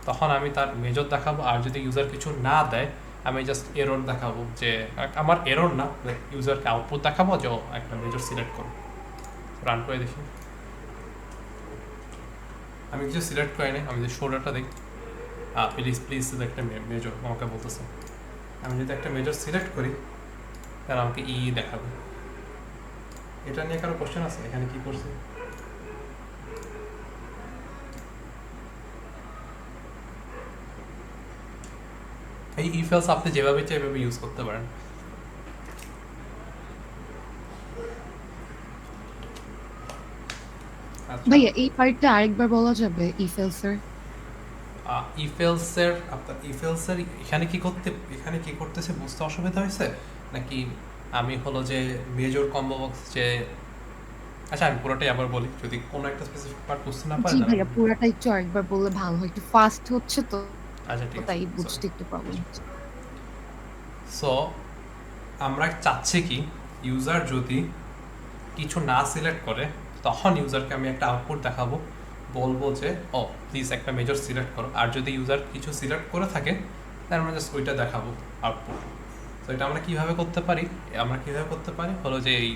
তখন আমি তার মেজর দেখাবো, আর যদি ইউজার কিছু না দেয় আমি জাস্ট এরর দেখাবো, যে আমার এরর না, ইউজারকে আউটপুট দেখাবো যে একটা মেজর সিলেক্ট করো। রান করে দেখি, আমি কিছু সিলেক্ট করি নাই, আমি যে শোল্ডারটা দেখি প্লিজ একটা মেজর আমাকে বলতেছে। আমি যদি একটা মেজর সিলেক্ট করি তাহলে আমাকে দেখাবে। এটা নিয়ে কারো কোশ্চেন আছে এখানে কি করছে? এই ইফ এলস আপনি যেভাবে চাই এভাবে ইউজ করতে পারেন। ভাইয়া এই পার্টটা আরেকবার বলা যাবে ইফ এলসের? ইফেলসের এখানে কি করতেছে বুঝতে অসুবিধা হয়েছে নাকি? আমি হলো যে মেজর কম্বো বক্স যে, আচ্ছা আমি পুরোটাই আবার বলি যদি কোনো একটা স্পেসিফিক পার্ট বুঝতে না জি পারেন। ভাইয়া পুরাটা একটু আরেকবার বললে ভালো হয়, একটু ফাস্ট হচ্ছে তো, আচ্ছা ঠিক তাই আছে। বুঝতে একটু প্রবলেম হচ্ছে। সো আমরা চাচ্ছি কি, ইউজার যদি কিছু না সিলেক্ট করে তখন ইউজারকে আমি একটা আউটপুট দেখাবো, বলবো যে ও প্লিজ একটা মেজর সিলেক্ট করো। আর যদি ইউজার কিছু সিলেক্ট করে থাকে তাহলে আমরা জাস্ট ওইটা দেখাবো আউটপুট। তো এটা আমরা কীভাবে করতে পারি, হলো যে এই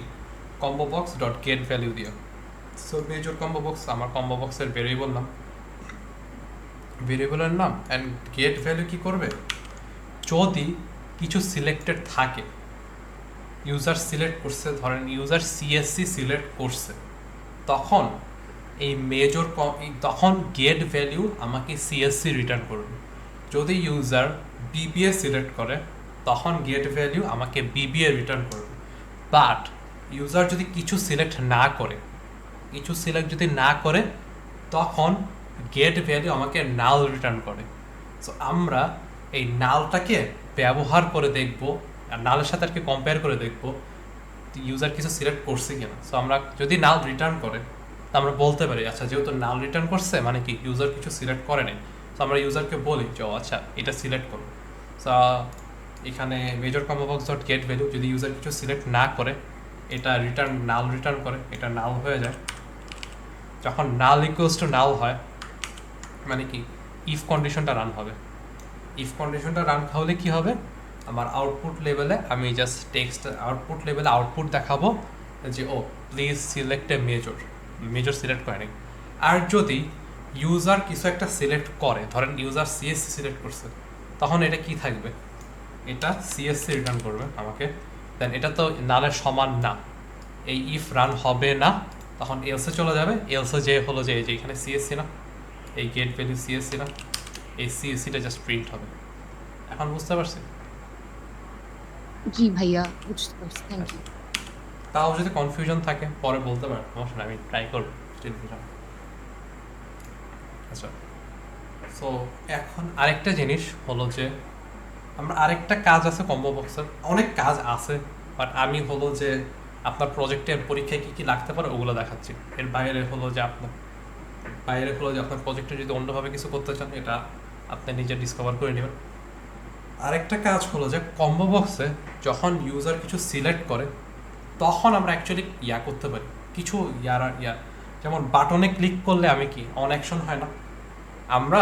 combo box dot get value দিয়ে। সো মেজর কম্বো বক্স আমার কম্বো বক্সের ভেরিয়েবলের নাম অ্যান্ড গেট ভ্যালু কি করবে, যদি কিছু সিলেক্টেড থাকে, ইউজার সিলেক্ট করছে, ধরেন ইউজার সিএসসি সিলেক্ট করছে, তখন এই তখন গেট ভ্যালু আমাকে সিএসসি রিটার্ন করবে। যদি ইউজার বিবিএ সিলেক্ট করে তখন গেট ভ্যালু আমাকে বিবিএ রিটার্ন করবে। বাট ইউজার যদি কিছু সিলেক্ট না করে তখন গেট ভ্যালু আমাকে নাল রিটার্ন করে। সো আমরা এই নালটাকে ব্যবহার করে দেখব, আর নালের সাথে আর কি কম্পেয়ার করে দেখব ইউজার কিছু সিলেক্ট করছে কিনা। সো আমরা যদি নাল রিটার্ন করে আমরা বলতে পারি আচ্ছা যেহেতু নাল রিটার্ন করছে মানে কি ইউজার কিছু সিলেক্ট করে নাই। সো আমরা ইউজারকে বলি যে আচ্ছা এটা সিলেক্ট করো। সো এখানে major combo box dot get value যদি ইউজার কিছু সিলেক্ট না করে এটা নাল রিটার্ন করে, এটা নাল হয়ে যায়। যখন নাল ইকুয়ালস টু নাল হয় মানে কি ইফ কন্ডিশনটা রান হবে। ইফ কন্ডিশনটা রান হলে কি হবে, আমার আউটপুট লেভেলে আমি জাস্ট আউটপুট দেখাবো যে ও please select a major select করে নিই। আর যদি ইউজার কিছু একটা সিলেক্ট করে, ধরেন ইউজার সিএসসি সিলেক্ট করছে, তখন এটা কি থাকবে, এটা সিএসসি রিটার্ন করবে আমাকে। দেন এটা তো নালের সমান না, এই ইফ রান হবে না, তখন এলসে চলে যাবে। এলসে যে হলো যে এই যে এখানে সিএসসি না, এই গেট ভ্যালু সিএসসি না, এই সিএসসিটা জাস্ট প্রিন্ট হবে। এখন বুঝতে পারছি? জি ভাইয়া, বুঝতে পারছি, থ্যাংক ইউ। তাও যদি কনফিউশন থাকে পরে বলতে পারেন, সমস্যা নেই, আমি ট্রাই করবো still বুঝানো। আচ্ছা, সো এখন আরেকটা জিনিস হলো যে আমরা আরেকটা কাজ আছে কম্বো বক্সের, অনেক কাজ আছে, বাট আমি হলো যে আপনার প্রজেক্টের পরীক্ষায় কী কী লাগতে পারে ওগুলো দেখাচ্ছি। এর বাইরে হলো যে আপনার প্রজেক্টে যদি অন্যভাবে কিছু করতে চান, এটা আপনি নিজে ডিসকভার করে নেবেন। আরেকটা কাজ হলো যে কম্বো বক্সে যখন ইউজার কিছু সিলেক্ট করে, তখন আমরা অ্যাকচুয়ালি করতে পারি কিছু যেমন বাটনে ক্লিক করলে আমি কি অন অ্যাকশন হয় না, আমরা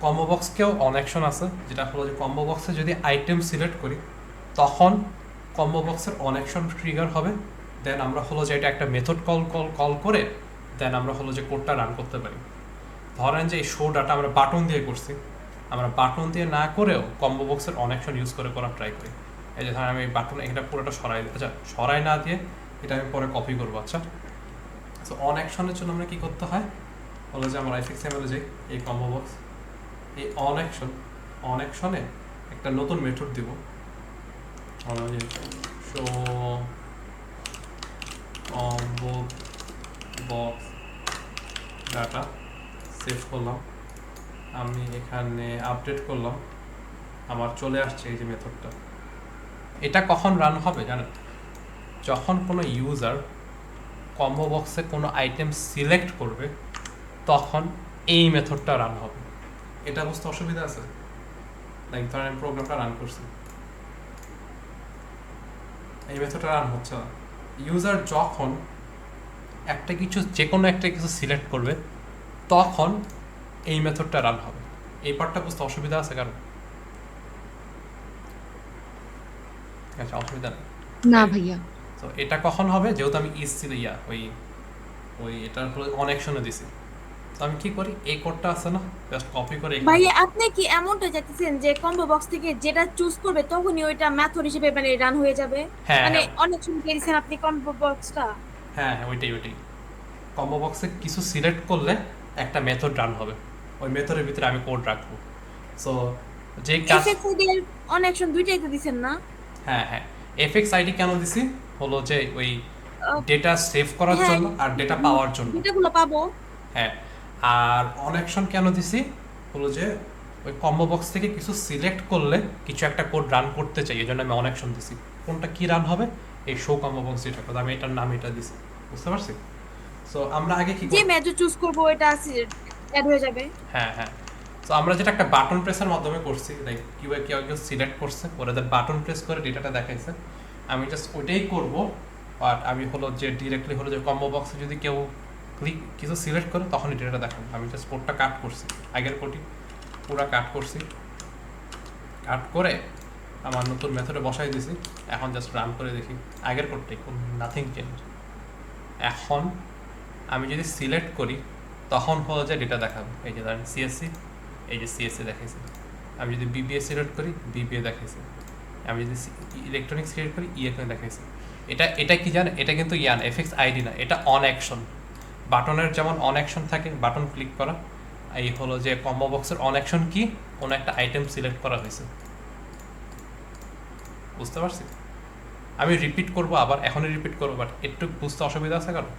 কম্বো বক্সকেও অন অ্যাকশন আছে, যেটা হলো যে কম্বো বক্সে যদি আইটেম সিলেক্ট করি তখন কম্বো বক্সের অন অ্যাকশন ট্রিগার হবে। দেন আমরা হলো যে এটা একটা মেথড কল করে দেন আমরা হলো যে কোডটা রান করতে পারি। ধরেন যে এই শো ডাটা আমরা বাটন দিয়ে করছি, আমরা বাটন দিয়ে না করেও কম্বো বক্সের অন অ্যাকশন ইউজ করে করার ট্রাই করি। এই যে ধরেন আমি বাটন এটা পুরোটা সরাই না দিয়ে এটা আমি পরে কপি করবো। আচ্ছা, সো অন অ্যাকশনের জন্য আমরা কী করতে হয় হলো যে আমরা এফএক্সএমএলে যাই, এই কম্বো বক্স, এই অন অ্যাকশনে একটা নতুন মেথড দিব, show combo box data, save করলাম, আমি এখানে আপডেট করলাম, আমার চলে আসছে এই যে মেথডটা। এটা কখন রান হবে জানেন? যখন কোনো ইউজার কম্বো বক্সে কোনো আইটেম সিলেক্ট করবে তখন এই মেথডটা রান হবে। এটা বুঝতে অসুবিধা আছে? লাইক ধরেন আমি প্রোগ্রামটা রান করছি, এই মেথডটা রান হচ্ছে না। ইউজার যখন যে কোনো একটা কিছু সিলেক্ট করবে তখন এই মেথডটা রান হবে। এই পার্টটা বুঝতে অসুবিধা আছে কারণ? আচ্ছা, অসুবিধা নেই। না ভাইয়া। তো এটা কখন হবে, যেহেতু আমি ওই এটার হলো অন অ্যাকশনে দিছি, তো আমি কি করি, এই কোডটা আছে না, জাস্ট কপি করে ভাইয়া আপনি কি এমনটা চাইতেছেন যে কম্বো বক্স থেকে যেটা চুজ করবে তখনই ওইটা মেথড হিসেবে মানে রান হয়ে যাবে? হ্যাঁ, মানে হ্যাঁ। অনেক সময় দিয়েছেন আপনি কম্বো বক্সটা। হ্যাঁ, ওইটাই কম্বো বক্সে কিছু সিলেক্ট করলে একটা মেথড রান হবে, ওই মেথডের ভিতরে আমি কোড রাখবো। সো যে কাজ এফএক্সআইডি আর অন অ্যাকশন দুইটাই তো দিবেন না? হ্যাঁ, এফএক্স আইডি কেন দিছি হলো যে ওই আহ, ডেটা সেভ করার হ্যাঁ, জন্য আর ডেটা পাওয়ার জন্য। ডেটাগুলো পাবো। হ্যাঁ, আর অন অ্যাকশন কেন দিছি হলো যে ওই কম্বো বক্স থেকে কিছু সিলেক্ট করলে কিছু একটা কোড রান করতে চাই, এই জন্য আমি অন অ্যাকশন দিছি। কোনটা কি রান হবে, এই শো কম্বো বক্স যেটা কথা আমি এটার নাম এটা দিছি, বুঝতে পারছি? সো আমরা আগে কি যে মেথড চুজ করব ওটা অ্যাড হয়ে যাবে। হ্যাঁ, সো আমরা যেটা একটা বাটন প্রেসের মাধ্যমে করছি, লাইক কেউ সিলেক্ট করছে, ওরা বাটন প্রেস করে ডেটাটা দেখাইছে, আমি জাস্ট ওইটাই করব। বাট আমি হলো যে ডিরেক্টলি হলো যে কম্বো বক্সে যদি কেউ কিছু সিলেক্ট করে তখন এই ডেটাটা দেখাবো। আমি জাস্ট কোডটা কাট করছি, আগের কোডই পুরো কাট করছি, কাট করে আমার নতুন মেথডে বসাই দিছি। এখন জাস্ট রান করে দেখি, আগের কোডটাই, নাথিং চেঞ্জ। এখন আমি যদি সিলেক্ট করি তখন হলো যে ডেটা দেখাবো, এই যে ধরেন সিএসসি, এই যে সিএসসি দেখাইছে। আমি যদি বিবিএ সিলেক্ট করি বিবিএ দেখাইছে, আমি যদি ইলেকট্রনিক্স সিলেক্ট করি ইলেকট্রনিক দেখাইছে। এটা কি জানেন, এটা কিন্তু এফএক্স আইডি না, এটা অন অ্যাকশন। বাটনের যেমন অন অ্যাকশন থাকে, বাটন ক্লিক করা, এই হলো যে কম্বো বক্সের অন অ্যাকশন কি, কোনো একটা আইটেম সিলেক্ট করা হয়েছে, বুঝতে পারছি? আমি রিপিট করবো আবার, এখনই রিপিট করবো, বাট একটু বুঝতে অসুবিধা আছে কারণ?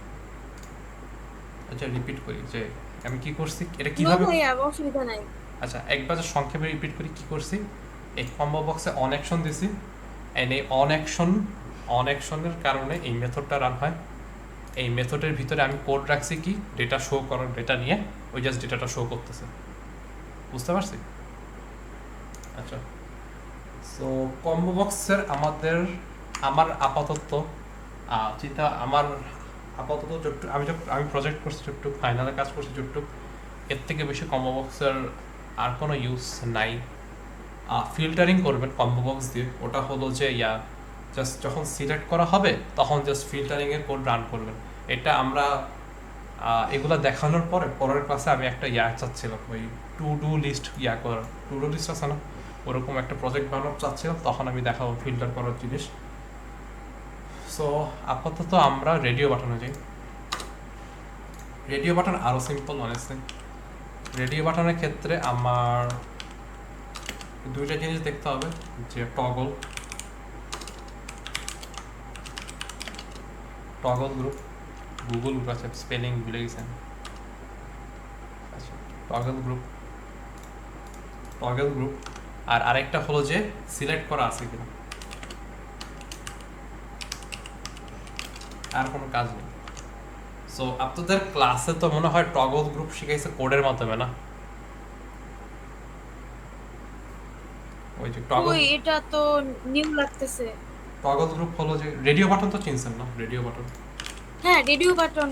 আচ্ছা, রিপিট করি যে আমি কি করছি, এটা কিভাবে। ভাইয়া অসুবিধা নাই। আচ্ছা, একবার সংক্ষেপে রিপিট করি কি করছি। এই কম্বো বক্সে অন অ্যাকশন দিছি, এন্ড এই অন অ্যাকশনের কারণে এই মেথডটা রান হয়। এই মেথডের ভিতরে আমি কোড রাখছি কি, ডেটা শো করার, ডেটা নিয়ে ওই জাস্ট ডেটাটা শো করতেছে, বুঝতে পারছি? আচ্ছা, সো কম্বো বক্সের আমার আপাতত আমি প্রজেক্ট করছি যতটুক, ফাইনালে কাজ করছি যতটুক, এর থেকে বেশি কম্বো বক্সের আর কোনো ইউজ নাই। ফিল্টারিং করবেন কম্বো বক্স দিয়ে, ওটা হলো যে জাস্ট যখন সিলেক্ট করা হবে তখন জাস্ট ফিল্টারিংয়ের কোড রান করবেন। এটা আমরা এগুলো দেখানোর পরে পরের ক্লাসে আমি একটা চাচ্ছিলাম, ওই টু ডু লিস্ট করার, টু ডু লিস্ট আছে না, ওরকম একটা প্রজেক্ট বানানো চাচ্ছিলাম, তখন আমি দেখাবো ফিল্টার করার জিনিস। সো আপাতত আমরা রেডিও বাটনে যাই। রেডিও বাটন আরও সিম্পল অনেস্টলি। রেডিও বাটনের ক্ষেত্রে আমার দুইটা জিনিস দেখতে হবে, যে টগল গ্রুপ, গুগল গ্রুপ আছে, স্পেলিং ভুলে গেছেন। আচ্ছা, টগল গ্রুপ, আর আরেকটা হলো যে সিলেক্ট করা আছে কিনা, আর কোনো কাজ নেই। সো আপনাদের ক্লাসে তো মনে হয় টগল গ্রুপ শিখাইছে কোডের মাধ্যমে না? ওই যে ওই এটা তো নিউ লাগতেছে। টগল গ্রুপ হলো যে রেডিও বাটন তো চিনছেন না? রেডিও বাটন, হ্যাঁ রেডিও বাটন।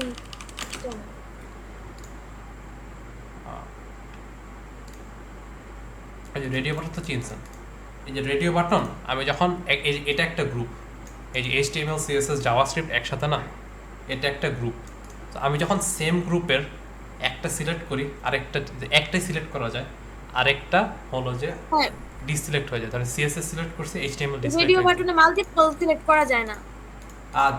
এই যে রেডিও বাটন তো চিনছেন। এই যে রেডিও বাটন, আমি যখন এটা একটা গ্রুপ, এই যে HTML CSS জাভাস্ক্রিপ্ট একসাথে না, এটা একটা গ্রুপ। তো আমি যখন সেম গ্রুপের একটা সিলেক্ট করি, একটাই সিলেক্ট করা যায়, আরেকটা হলো যে হ্যাঁ ডিসিলেক্ট হয়ে যায়। তাহলে CSS সিলেক্ট করছি, HTML রেডিও ডিসিলেক্ট হয়ে বাটনে মাল্টিপল সিলেক্ট করা যায় না। আর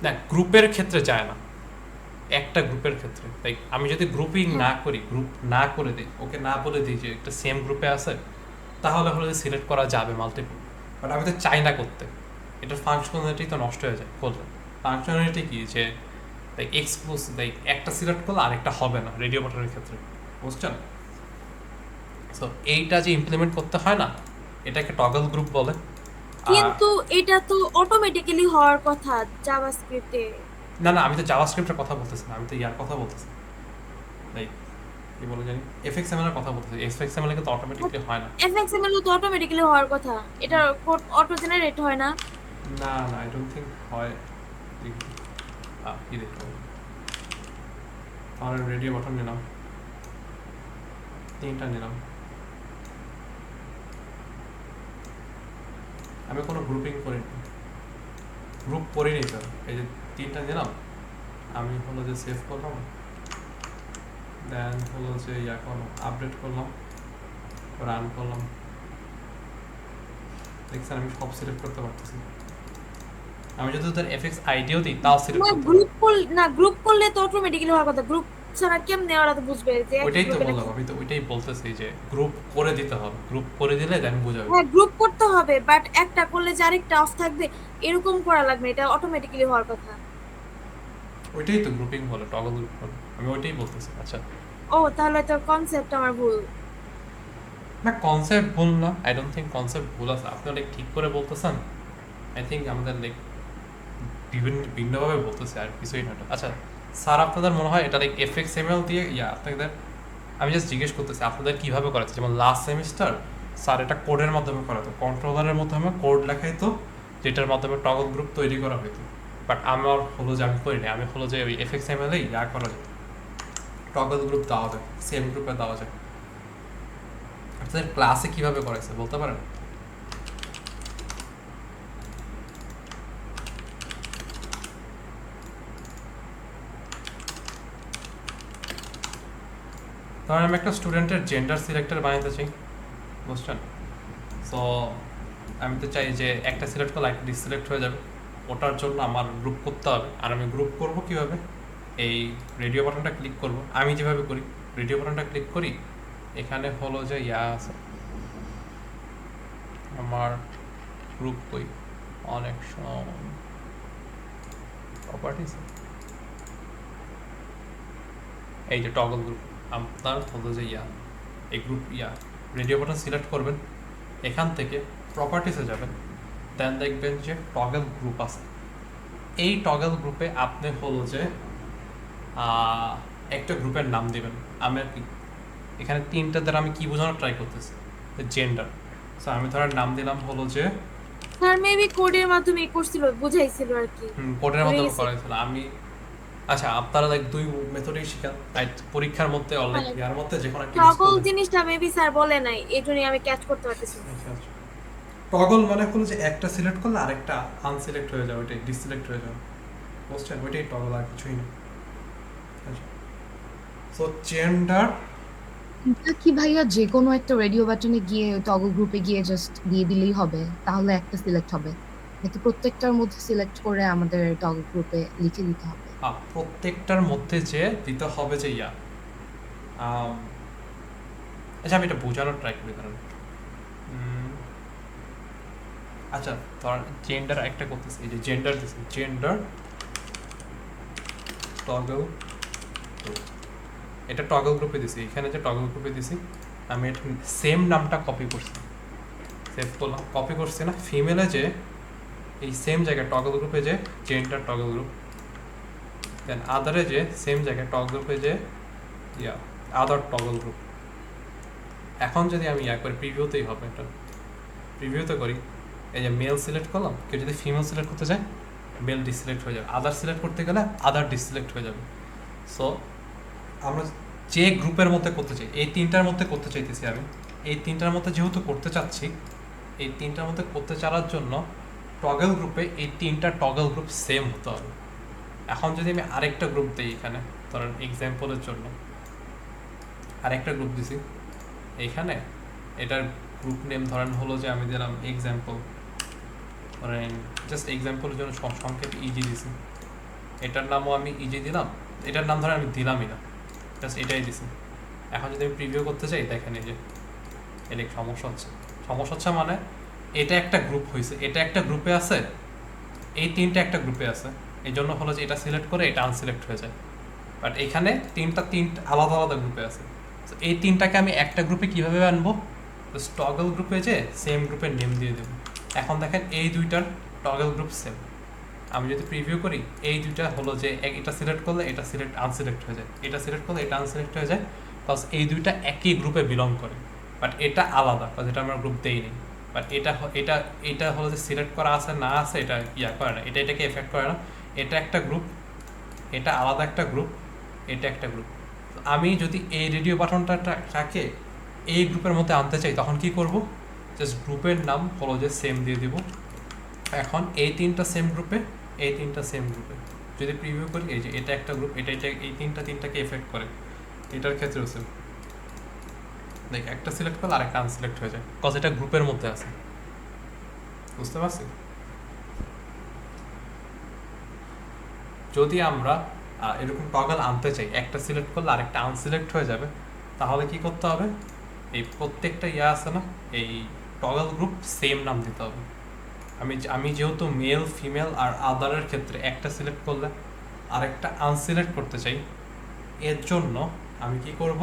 না, গ্রুপের ক্ষেত্রে যায় না, একটা গ্রুপের ক্ষেত্রে। তাই আমি যদি গ্রুপিং না করি, গ্রুপ না করে দিই, ওকে না বলে দিই যে একটা সেম গ্রুপে আছে, তাহলে হলে সিলেক্ট করা যাবে মাল্টিপল। বাট আমি তো চাই না করতে, এটার ফাংশনালিটি তো নষ্ট হয়ে যায় করলে। ফাংশনালিটি কি, যে একটা সিলেক্ট করলে আরেকটা হবে না রেডিও বাটনের ক্ষেত্রে, বুঝছেন? সো এইটা যে ইমপ্লিমেন্ট করতে হয় না, এটাকে টগল গ্রুপ বলে। কিন্তু এটা তো অটোমেটিক্যালি হওয়ার কথা জাভাস্ক্রিপ্টে। না না, আমি তো জাভাস্ক্রিপ্টের কথা বলতেছি না, আমি তো কথা বলতেছি, লাইক কি বলে জানি, FXML এর কথা বলতেছি। FXML এ কিন্তু অটোমেটিকলি হয় না। এফএক্সএমএল তো অটোমেটিক্যালি হওয়ার কথা, এটা কোড অটো জেনারেট হয় না। না না, আই ডোন্ট থিঙ্ক হয়। কি দেখতে হবে, আমার রেডিও বাটন নিলাম, 3টা নিলাম, আমি কোনো গ্রুপিং করিনি, গ্রুপ করিনি স্যার। এই যে 3টা নিলাম, আমি হলো যে সেভ করলাম, দেন হলো যে করলাম, আপডেট করলাম, রান করলাম, দেখছেন আমি সব সিলেক্ট করতে পারতেছি। আমি যদি ওদের FX আইডিও দিই, তাও সিলেক্ট করতে পারবো। গ্রুপ করলে তো অটোমেটিক্যালি হওয়ার কথা, গ্রুপ ছাড়া কেমনে ওরা তো বুঝবে যে একই ওইটাই তো গ্রুপে বললাম, নাকি। আমি তো ওইটাই বলতেছি যে গ্রুপ করে দিতে হবে, গ্রুপ করে দিলে দেন বোঝাবে। হ্যাঁ গ্রুপ করতে হবে, বাট একটা করলে যে আরেকটা অফ থাকবে এরকম করা লাগবে, এটা অটোমেটিক্যালি হওয়ার কথা। ওইটাই তো গ্রুপিং বলে, টগল গ্রুপ বলে, আমি ওইটাই বলতেছি। আচ্ছা, ও তাহলে তো কনসেপ্ট আমার ভুল। না কনসেপ্ট ভুল না, আই ডোন্ট থিঙ্ক কনসেপ্ট ভুল আছে, আপনি লাইক ঠিক করে বলতেছেন। আই থিঙ্ক আমাদের লাইক ভিন্নভাবে বলতেছে, আর কিছুই না। আচ্ছা স্যার, আপনাদের মনে হয় এটা লাইক FXML দিয়ে আপনাদের, আমি জাস্ট জিজ্ঞেস করতেছি আপনাদের কীভাবে করাচ্ছে? যেমন লাস্ট সেমিস্টার স্যার এটা কোডের মাধ্যমে করাতো, কন্ট্রোলারের মাধ্যমে কোড লেখাইতো, যেটার মাধ্যমে টগল গ্রুপ তৈরি করা হইতো। বাট আমার হলো যে আমি করি না, আমি হলো যে ওই FXML-এই করা যায়, টগল গ্রুপ দেওয়া যায়, সেম গ্রুপে দেওয়া যায়। আপনাদের ক্লাসে কীভাবে করাইছে বলতে পারেন? ধরেন আমি একটা স্টুডেন্টের জেন্ডার সিলেক্টর বানাতে চাই, বুঝছেন? সো আমি তো চাই যে একটা সিলেক্ট করলে একটা ডিসিলেক্ট হয়ে যাবে, ওটার জন্য আমার গ্রুপ করতে হবে। আর আমি গ্রুপ করব কিভাবে? এই রেডিও বাটনটা ক্লিক করব, আমি যেভাবে করি, রেডিও বাটনটা ক্লিক করি, এখানে হলো যে আছে আমার গ্রুপ কই, অনেকশন প্রপার্টিজ, এই যে টগল গ্রুপ, আপনার হলো যে এই গ্রুপ রেডিও বাটন সিলেক্ট করবেন, এখান থেকে প্রপার্টিসে যাবেন, দেন দেখবেন যে টগল গ্রুপ আছে। এই টগল গ্রুপে আপনি হলো যে একটা গ্রুপের নাম দিবেন। আমি আর কি এখানে 3টা দ্বারা আমি কি বোঝানোর ট্রাই করতেছি, জেন্ডার। সো আমি ধরার নাম দিলাম হলো যে, স্যার মেবি কোডের মাধ্যমে করছিল, বুঝাইছিল আর কি। কোডের মাধ্যমে বুঝে গেছি। করাইছিল আমি। আচ্ছা, আপনারা লাইক 2 মেথডেই শিখান, পরীক্ষার মধ্যে অলরেডি ইয়ার মধ্যে যে কোনো একটা ইউজ টগল করবেন। জিনিসটা মেবি স্যার বলে নাই, এজন্যই আমি ক্যাচ করতে পারতেছি না। টগল মানে হলো যে একটা সিলেক্ট করলে আরেকটা আনসিলেক্ট হয়ে যাবে, ওইটা ডিসিলেক্ট হয়ে যাবে। বুঝছেন, ওইটাই টগল আর কিছুই না। আচ্ছা, সো জেন্ডার এটা কি ভাইয়া যে কোনো একটা রেডিও বাটনে গিয়ে টগল গ্রুপে গিয়ে জাস্ট দিয়ে দিলেই হবে, তাহলে একটা সিলেক্ট হবে, নাকি প্রত্যেকটার মধ্যে সিলেক্ট করে আমাদের টগল গ্রুপে লিখে দিতে হবে? প্রত্যেকটার মধ্যে যে দিতে হবে যে ইয়া আম, আচ্ছা আমি এটা বোঝানোর ট্রাই করি ধরেন। আচ্ছা ধর জেন্ডার একটা করতেছি, এই যে জেন্ডার দিছি, জেন্ডার টগল গ্রুপ, এটা টগল গ্রুপে দিছি, এখানে যে টগল গ্রুপে দিছি আমি এটা সেম নামটা কপি করছি, সেভ করলাম, কপি করছি না, ফিমেলে যে এই সেম জায়গায় টগল গ্রুপে যে জেন্ডার টগল গ্রুপ, দেন আদারে যে সেম জায়গায় টগল গ্রুপে যে ইয়া আদার টগল গ্রুপ। এখন যদি আমি ইয়া করি, প্রিভিউতেই হবে, এটা প্রিভিউতে করি, এই যে মেল সিলেক্ট করলাম, কেউ যদি ফিমেল সিলেক্ট করতে চায় মেল ডিসিলেক্ট হয়ে যাবে, আদার সিলেক্ট করতে গেলে আদার ডিসিলেক্ট হয়ে যাবে। সো আমরা যে গ্রুপের মধ্যে করতে চাই, এই তিনটার মধ্যে করতে চাইতেছি আমি, এই তিনটার মধ্যে যেহেতু করতে চাচ্ছি, এই তিনটার মধ্যে করতে চাওয়ার জন্য টগল গ্রুপে এই তিনটা টগল গ্রুপ সেম হতে হবে। এখন যদি আমি আরেকটা গ্রুপ দিই এখানে, ধরেন এক্সাম্পলের জন্য আরেকটা গ্রুপ দিছি এইখানে, এটার গ্রুপ নেম ধরেন হলো যে আমি দিলাম এক্সাম্পল, ধরেন জাস্ট এক্সাম্পলের জন্য সংক্ষেপ ইজি দিছি, এটার নামও আমি ইজি দিলাম, এটার নাম ধরেন আমি দিলামই না, জাস্ট এটাই দিছি। এখন যদি আমি প্রিভিউ করতে চাই, দেখেন এই যে এর সমস্যা হচ্ছে, সমস্যা হচ্ছে মানে এটা একটা গ্রুপ হয়েছে, এটা একটা গ্রুপে আছে, এই তিনটা একটা গ্রুপে আছে, এই জন্য হলো যে এটা সিলেক্ট করে এটা আনসিলেক্ট হয়ে যায়, বাট এখানে তিনটা আলাদা আলাদা গ্রুপে আছে। তো এই তিনটাকে আমি একটা গ্রুপে কিভাবে আনবো, টগল গ্রুপে যে সেম গ্রুপের নেম দিয়ে দেবো। এখন দেখেন এই দুইটার টগল গ্রুপ সেম, আমি যদি প্রিভিউ করি এই দুইটা হলো যে এটা সিলেক্ট করলে এটা আনসিলেক্ট হয়ে যায়, এটা সিলেক্ট করলে এটা আনসিলেক্ট হয়ে যায়, বিকজ এই দুইটা একই গ্রুপে বিলং করে, বাট এটা আলাদা, বিকজ এটা আমরা গ্রুপ দেই নেই। বাট এটা হলো যে সিলেক্ট করা আছে না আছে এটা ইয়া করে না, এটাকে এফেক্ট করে না, এটা একটা গ্রুপ, এটা আলাদা একটা গ্রুপ, এটা একটা গ্রুপ। আমি যদি এই রেডিও বাটনটাকে এই গ্রুপের মধ্যে আনতে চাই তখন কি করব, জাস্ট গ্রুপের নাম হলো যে সেম দিয়ে দিব। এখন এই তিনটা সেম গ্রুপে, এই তিনটা সেম গ্রুপে যদি প্রিভিউ করি, এই যে এটা একটা গ্রুপ, এটা এই তিনটাকে এফেক্ট করে, এটার ক্ষেত্রেও সেম, দেখ একটা সিলেক্ট করলে আরেকটা আনসিলেক্ট হয়ে যায়, কজ এটা গ্রুপের মধ্যে আছে। বুঝতে পারছি? যদি আমরা এরকম টগল আনতে চাই, একটা সিলেক্ট করলে আরেকটা আনসিলেক্ট হয়ে যাবে, তাহলে কি করতে হবে, এই প্রত্যেকটা ইয়া আছে না, এই টগল গ্রুপ সেম নাম দিতে হবে। আমি যেহেতু মেল ফিমেল আর আদারের ক্ষেত্রে একটা সিলেক্ট করলে আরেকটা আনসিলেক্ট করতে চাই, এর জন্য আমি কি করব,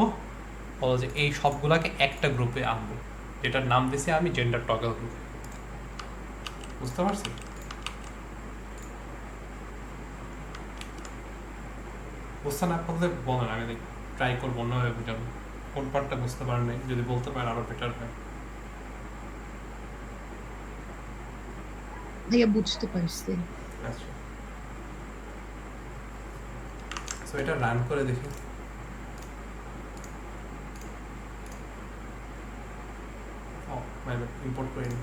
বলো যে এই সবগুলাকে একটা গ্রুপে আনবো, যেটার নাম দিছি আমি জেন্ডার টগল গ্রুপ। বুঝতে পারছি? বুঝতে না পারলে বলেন, আমি ট্রাই করবো অন্যভাবে বোঝানো, কোন পার্টটা বুঝতে পারেন নাই যদি বলতে পারেন আরো বেটার হয়। ভাইয়া বুঝতে পারছি। আচ্ছা, সো এটা রান করে দেখি। ও মাই ব্যাড, ইম্পোর্ট করে নি,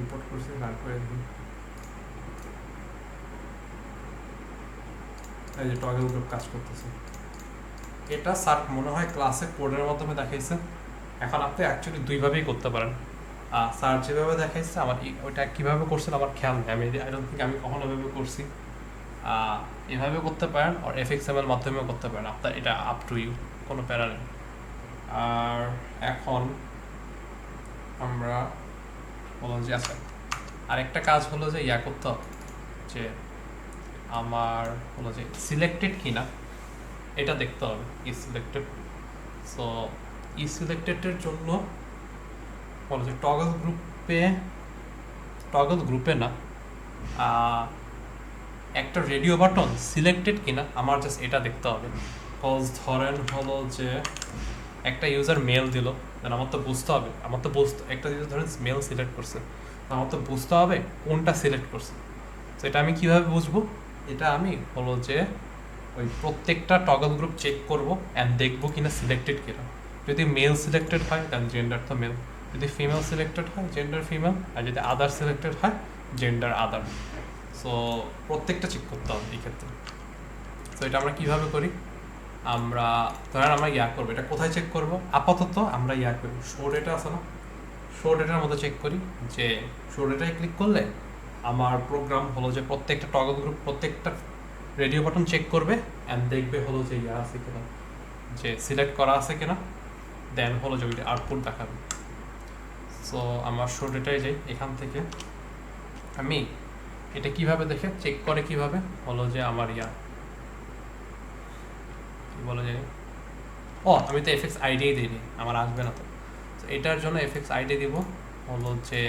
ইম্পোর্ট করছি, রান করে দেখি। এই যে টগল গ্রুপ কাজ করতেছে, এটা স্যার মনে হয় ক্লাসে কোডের মাধ্যমে দেখাইছে। এখন আপনি অ্যাকচুয়ালি দুইভাবেই করতে পারেন, স্যার যেভাবে দেখাইছে আমার ওইটা কীভাবে করছেন আমার খেয়াল নেই, আমি আই ডোন্ট থিঙ্ক আমি কখনো এভাবে করছি। এভাবে করতে পারেন, আর এফএক্সএমএল মাধ্যমেও করতে পারেন, আপনার এটা আপ টু ইউ, কোনো প্যারা নেই। আর এখন আমরা বললাম যে আচ্ছা আরেকটা কাজ হলো যে ইয়া করতে হবে, যে আমার হলো যে সিলেক্টেড কিনা এটা দেখতে হবে, ই সিলেক্টেড। সো ই সিলেক্টেডের জন্য বলো যে টগল গ্রুপে না, একটা রেডিও বাটন সিলেক্টেড কিনা আমার জাস্ট এটা দেখতে হবে। কজ ধরেন হলো যে একটা ইউজার মেল দিল, দেন আমার তো বুঝতে হবে, একটা ইউজার ধরেন মেল সিলেক্ট করছে, আমার তো বুঝতে হবে কোনটা সিলেক্ট করছে। তো এটা আমি কিভাবে বুঝবো, এটা আমি হলো যে ওই প্রত্যেকটা টগল গ্রুপ চেক করব অ্যান্ড দেখবো কিনা সিলেক্টেড কিনা। যদি মেল সিলেক্টেড হয় দেন জেন্ডার তো মেল, যদি ফিমেল সিলেক্টেড হয় জেন্ডার ফিমেল, আর যদি আদার সিলেক্টেড হয় জেন্ডার আদার। সো সো প্রত্যেকটা চেক করতে হবে এই ক্ষেত্রে। তো এটা আমরা কিভাবে করি, আমরা ধরেন আমরা করবো, এটা কোথায় চেক করব, আপাতত আমরা করি শো ডেটা আছে না, শো ডেটার মধ্যে চেক করি যে শো ডেটায় ক্লিক করলে আমার প্রোগ্রাম হলো যে প্রত্যেকটা টগল গ্রুপ প্রত্যেকটা রেডিও বাটন চেক করবে অ্যান্ড দেখবে হলো যে আছে কিনা, যে সিলেক্ট করা আছে কিনা, দেন হলো যে ওইটা আউটপুট দেখাবে। সো আমার শো ডেটায় যাই, এখান থেকে আমি এটা কিভাবে দেখে চেক করে কিভাবে হলো যে আমার কি বলা যায়, আমি তো এফএক্স আইডি দিইনি, আমার আসবে না। তো এটার জন্য এফএক্স আইডি দিব হলো যে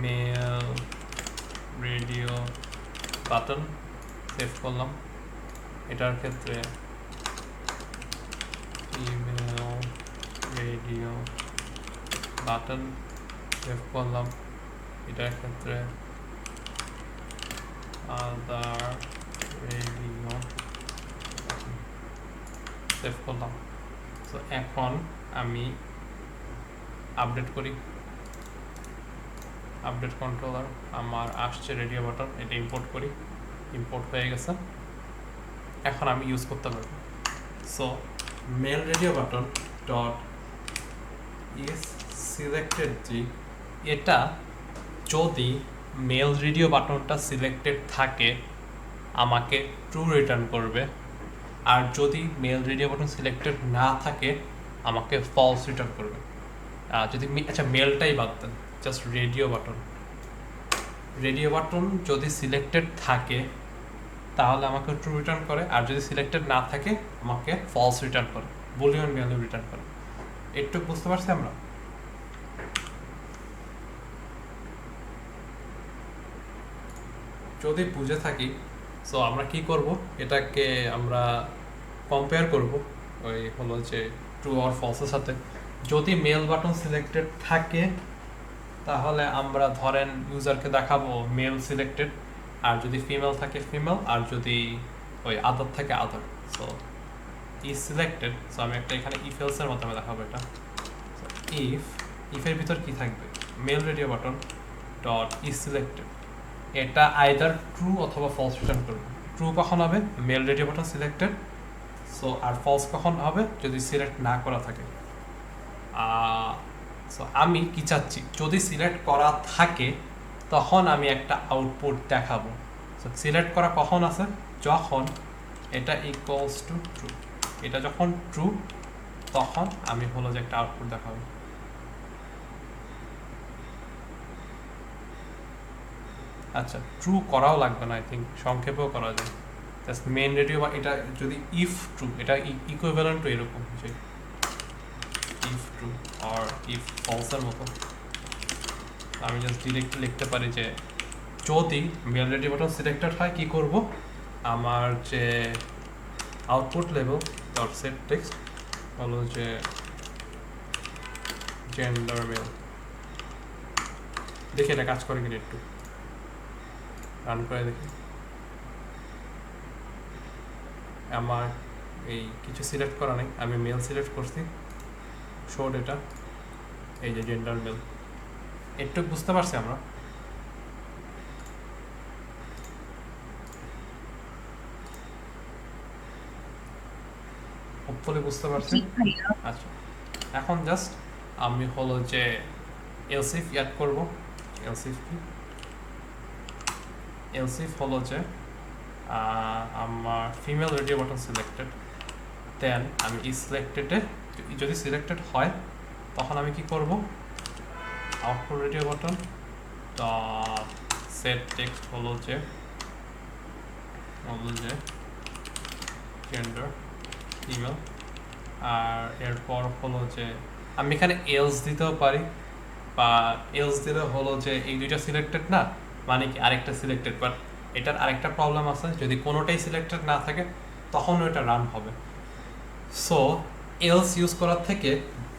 মেল রেডিও বাটন, সেভ করলাম। এটার ক্ষেত্রে ইমেল রেডিও বাটন সেভ করলাম। এটার ক্ষেত্রে আদার রেডিও সেভ করলাম। তো এখন আমি আপডেট করি, আপডেট কন্ট্রোলার আমার আসছে রেডিও বাটন, এটা ইম্পোর্ট করি, ইম্পোর্ট হয়ে গেছে, এখন আমি ইউজ করতে পারবো। So male radio button dot is selected, এটা যদি মেল রেডিও বাটনটা সিলেক্টেড থাকে আমাকে ট্রু রিটার্ন করবে, আর যদি মেল রেডিও বাটন সিলেক্টেড না থাকে আমাকে ফলস রিটার্ন করবে। যদি আচ্ছা মেলটাই বাদ দেন, just radio button, radio button যদি সিলেক্টেড থাকে তাহলে আমাকে ট্রু রিটার্ন করে, আর যদি সিলেক্টেড না থাকে আমাকে ফলস রিটার্ন করে, বুলিয়ন ভ্যালু রিটার্ন করে। একটু বুঝতে পারছি আমরা? যদি বুঝে থাকি সো আমরা কি করব, এটাকে আমরা কম্পেয়ার করব ওই হলো যে ট্রু আর ফলসের সাথে। যদি মেল বাটন সিলেক্টেড থাকে তাহলে আমরা ধরেন ইউজারকে দেখাবো মেল সিলেক্টেড, আর যদি ফিমেল থাকে ফিমেল, আর যদি ওই আদার থাকে আদার। সো ইজ সিলেক্টেড, সো আমি একটা এখানে ইফ এলসের মাধ্যমে দেখাবো এটা। ইফের ভিতর কি থাকবে, male radio button dot is selected, এটা আইদার ট্রু অথবা ফলস রিটার্ন করবে। ট্রু কখন হবে, male radio button selected, so আর ফলস কখন হবে যদি সিলেক্ট না করা থাকে। সো আমি কি চাচ্ছি, যদি সিলেক্ট করা থাকে তখন আমি একটা আউটপুট দেখাবো। সো সিলেক্ট করা কখন আছে, যখন এটা ইকুয়ালস টু ট্রু, এটা যখন ট্রু তখন আমি হলো যে একটা আউটপুট দেখাবো। আচ্ছা ট্রু করাও লাগবে না, আই থিঙ্ক সংক্ষেপেও করা যায়, জাস্ট মেন রেডিও বা এটা যদি ইফ ট্রু, এটা ইকুইভ্যালেন্ট টু এরকম যে ইফ ট্রু আর ইফ ফলসের মতো। আমি জাস্ট ডিরেক্ট লিখতে পারি যে যদি মেল রেডিও বাটন সিলেক্টেড হয় কি করব, আমার যে output level dot set text হলো যে জেন্ডার মেল। দেখি এটা কাজ করে কিনা, একটু রান করে দেখি। আমার এই কিছু সিলেক্ট করা নেই, আমি মেল সিলেক্ট করছি, শো ডেটা, এই যে জেন্ডার মেল। একটু বুঝতে পারছি আমরা? হোপফুলি বুঝতে পারছি। আচ্ছা এখন জাস্ট আমি হলো যে এলসিফ অ্যাড করব। এলসিফ কি, এলসিফ হলো যে আমার ফিমেল রেডিও বাটন সিলেক্টেড, দেন আমি ই সিলেক্টেডে যদি সিলেক্টেড হয় তখন আমি কি করব, output radio button dot set text হলো যে জেন্ডার ফিমেল, আর এরপর হলো যে আমি এখানে এলস দিতেও পারি, বা এলস দিলে হলো যে এই দুইটা সিলেক্টেড না মানে কি আরেকটা সিলেক্টেড, বাট এটার আরেকটা প্রবলেম আছে, যদি কোনোটাই সিলেক্টেড না থাকে তখন ওইটা রান হবে। সো এলস ইউজ করার থেকে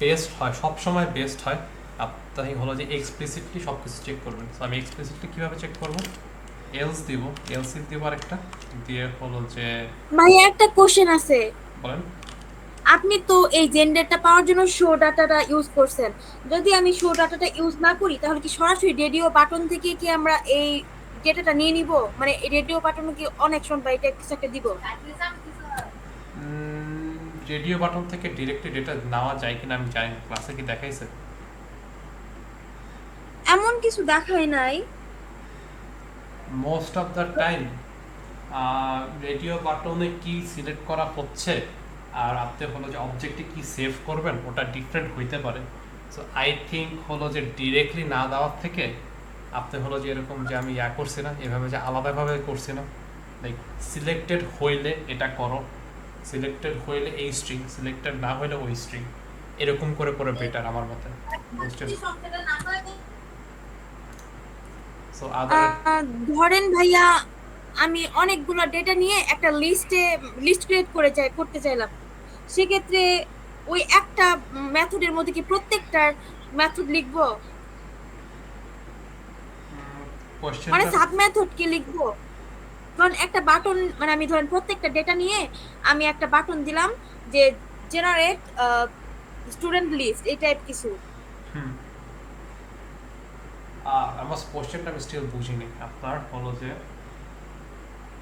বেস্ট হয়, সবসময় বেস্ট হয় তাই হলো যে এক্সপ্লিসিটলি সব কিছু চেক করবেন। সো আমি এক্সপ্লিসিটলি কীভাবে চেক করবো, এলস দিব, এলস দিব আরেকটা দিয়ে হলো যে ভাইয়া একটা কোশ্চেন আছে, বলেন। আপনি তো এই জেন্ডারটা পাওয়ার জন্য শো ডাটাটা ইউজ করছেন, যদি আমি শো ডাটাটা ইউজ না করি তাহলে কি সরাসরি রেডিও বাটন থেকে কি আমরা এই ডেটাটা নিয়ে নিব, মানে রেডিও বাটনে কি অনেকশন বা এটা কিছু একটা দিব? রেডিও বাটন থেকে ডিরেক্টলি ডেটা নেওয়া যায় কিনা আমি জানি না, ক্লাসে কি দেখাইছে? এমন কিছু দেখায় নাই। Most of the time radio বাটনে কি সিলেক্ট করা হচ্ছে আর আপনি হলো যে অবজেক্টে কি সেভ করবেন ওটা ডিফারেন্ট হইতে পারে। সো আই থিঙ্ক হলো যে ডিরেক্টলি না দেওয়ার থেকে আপনি হলো যে এরকম যে আমি করছি না, এভাবে যে আলাদাভাবে করছি না, লাইক সিলেক্টেড হইলে এটা করো, সিলেক্টেড হইলে এই স্ট্রিং, সিলেক্টেড না হইলে ওই স্ট্রিং, এরকম করে করে বেটার আমার মতে। বুঝছেন? সো আদার ধরেন ভাইয়া, আমি অনেকগুলো ডেটা নিয়ে একটা লিস্ট ক্রিয়েট করতে চাইলাম, সেক্ষেত্রে ওই একটা মেথডের মধ্যে কি প্রত্যেকটার মেথড লিখবো, মানে কোয়েশ্চেনটা সাব মেথড কি লিখবো? ধরেন একটা বাটন, মানে আমি ধরেন প্রত্যেকটা ডেটা নিয়ে আমি একটা বাটন দিলাম যে জেনারেট স্টুডেন্ট লিস্ট, এই টাইপ কিছু। আমার কোয়েশ্চেনটা আমি স্টিল বুঝিনি আপনার হলো যে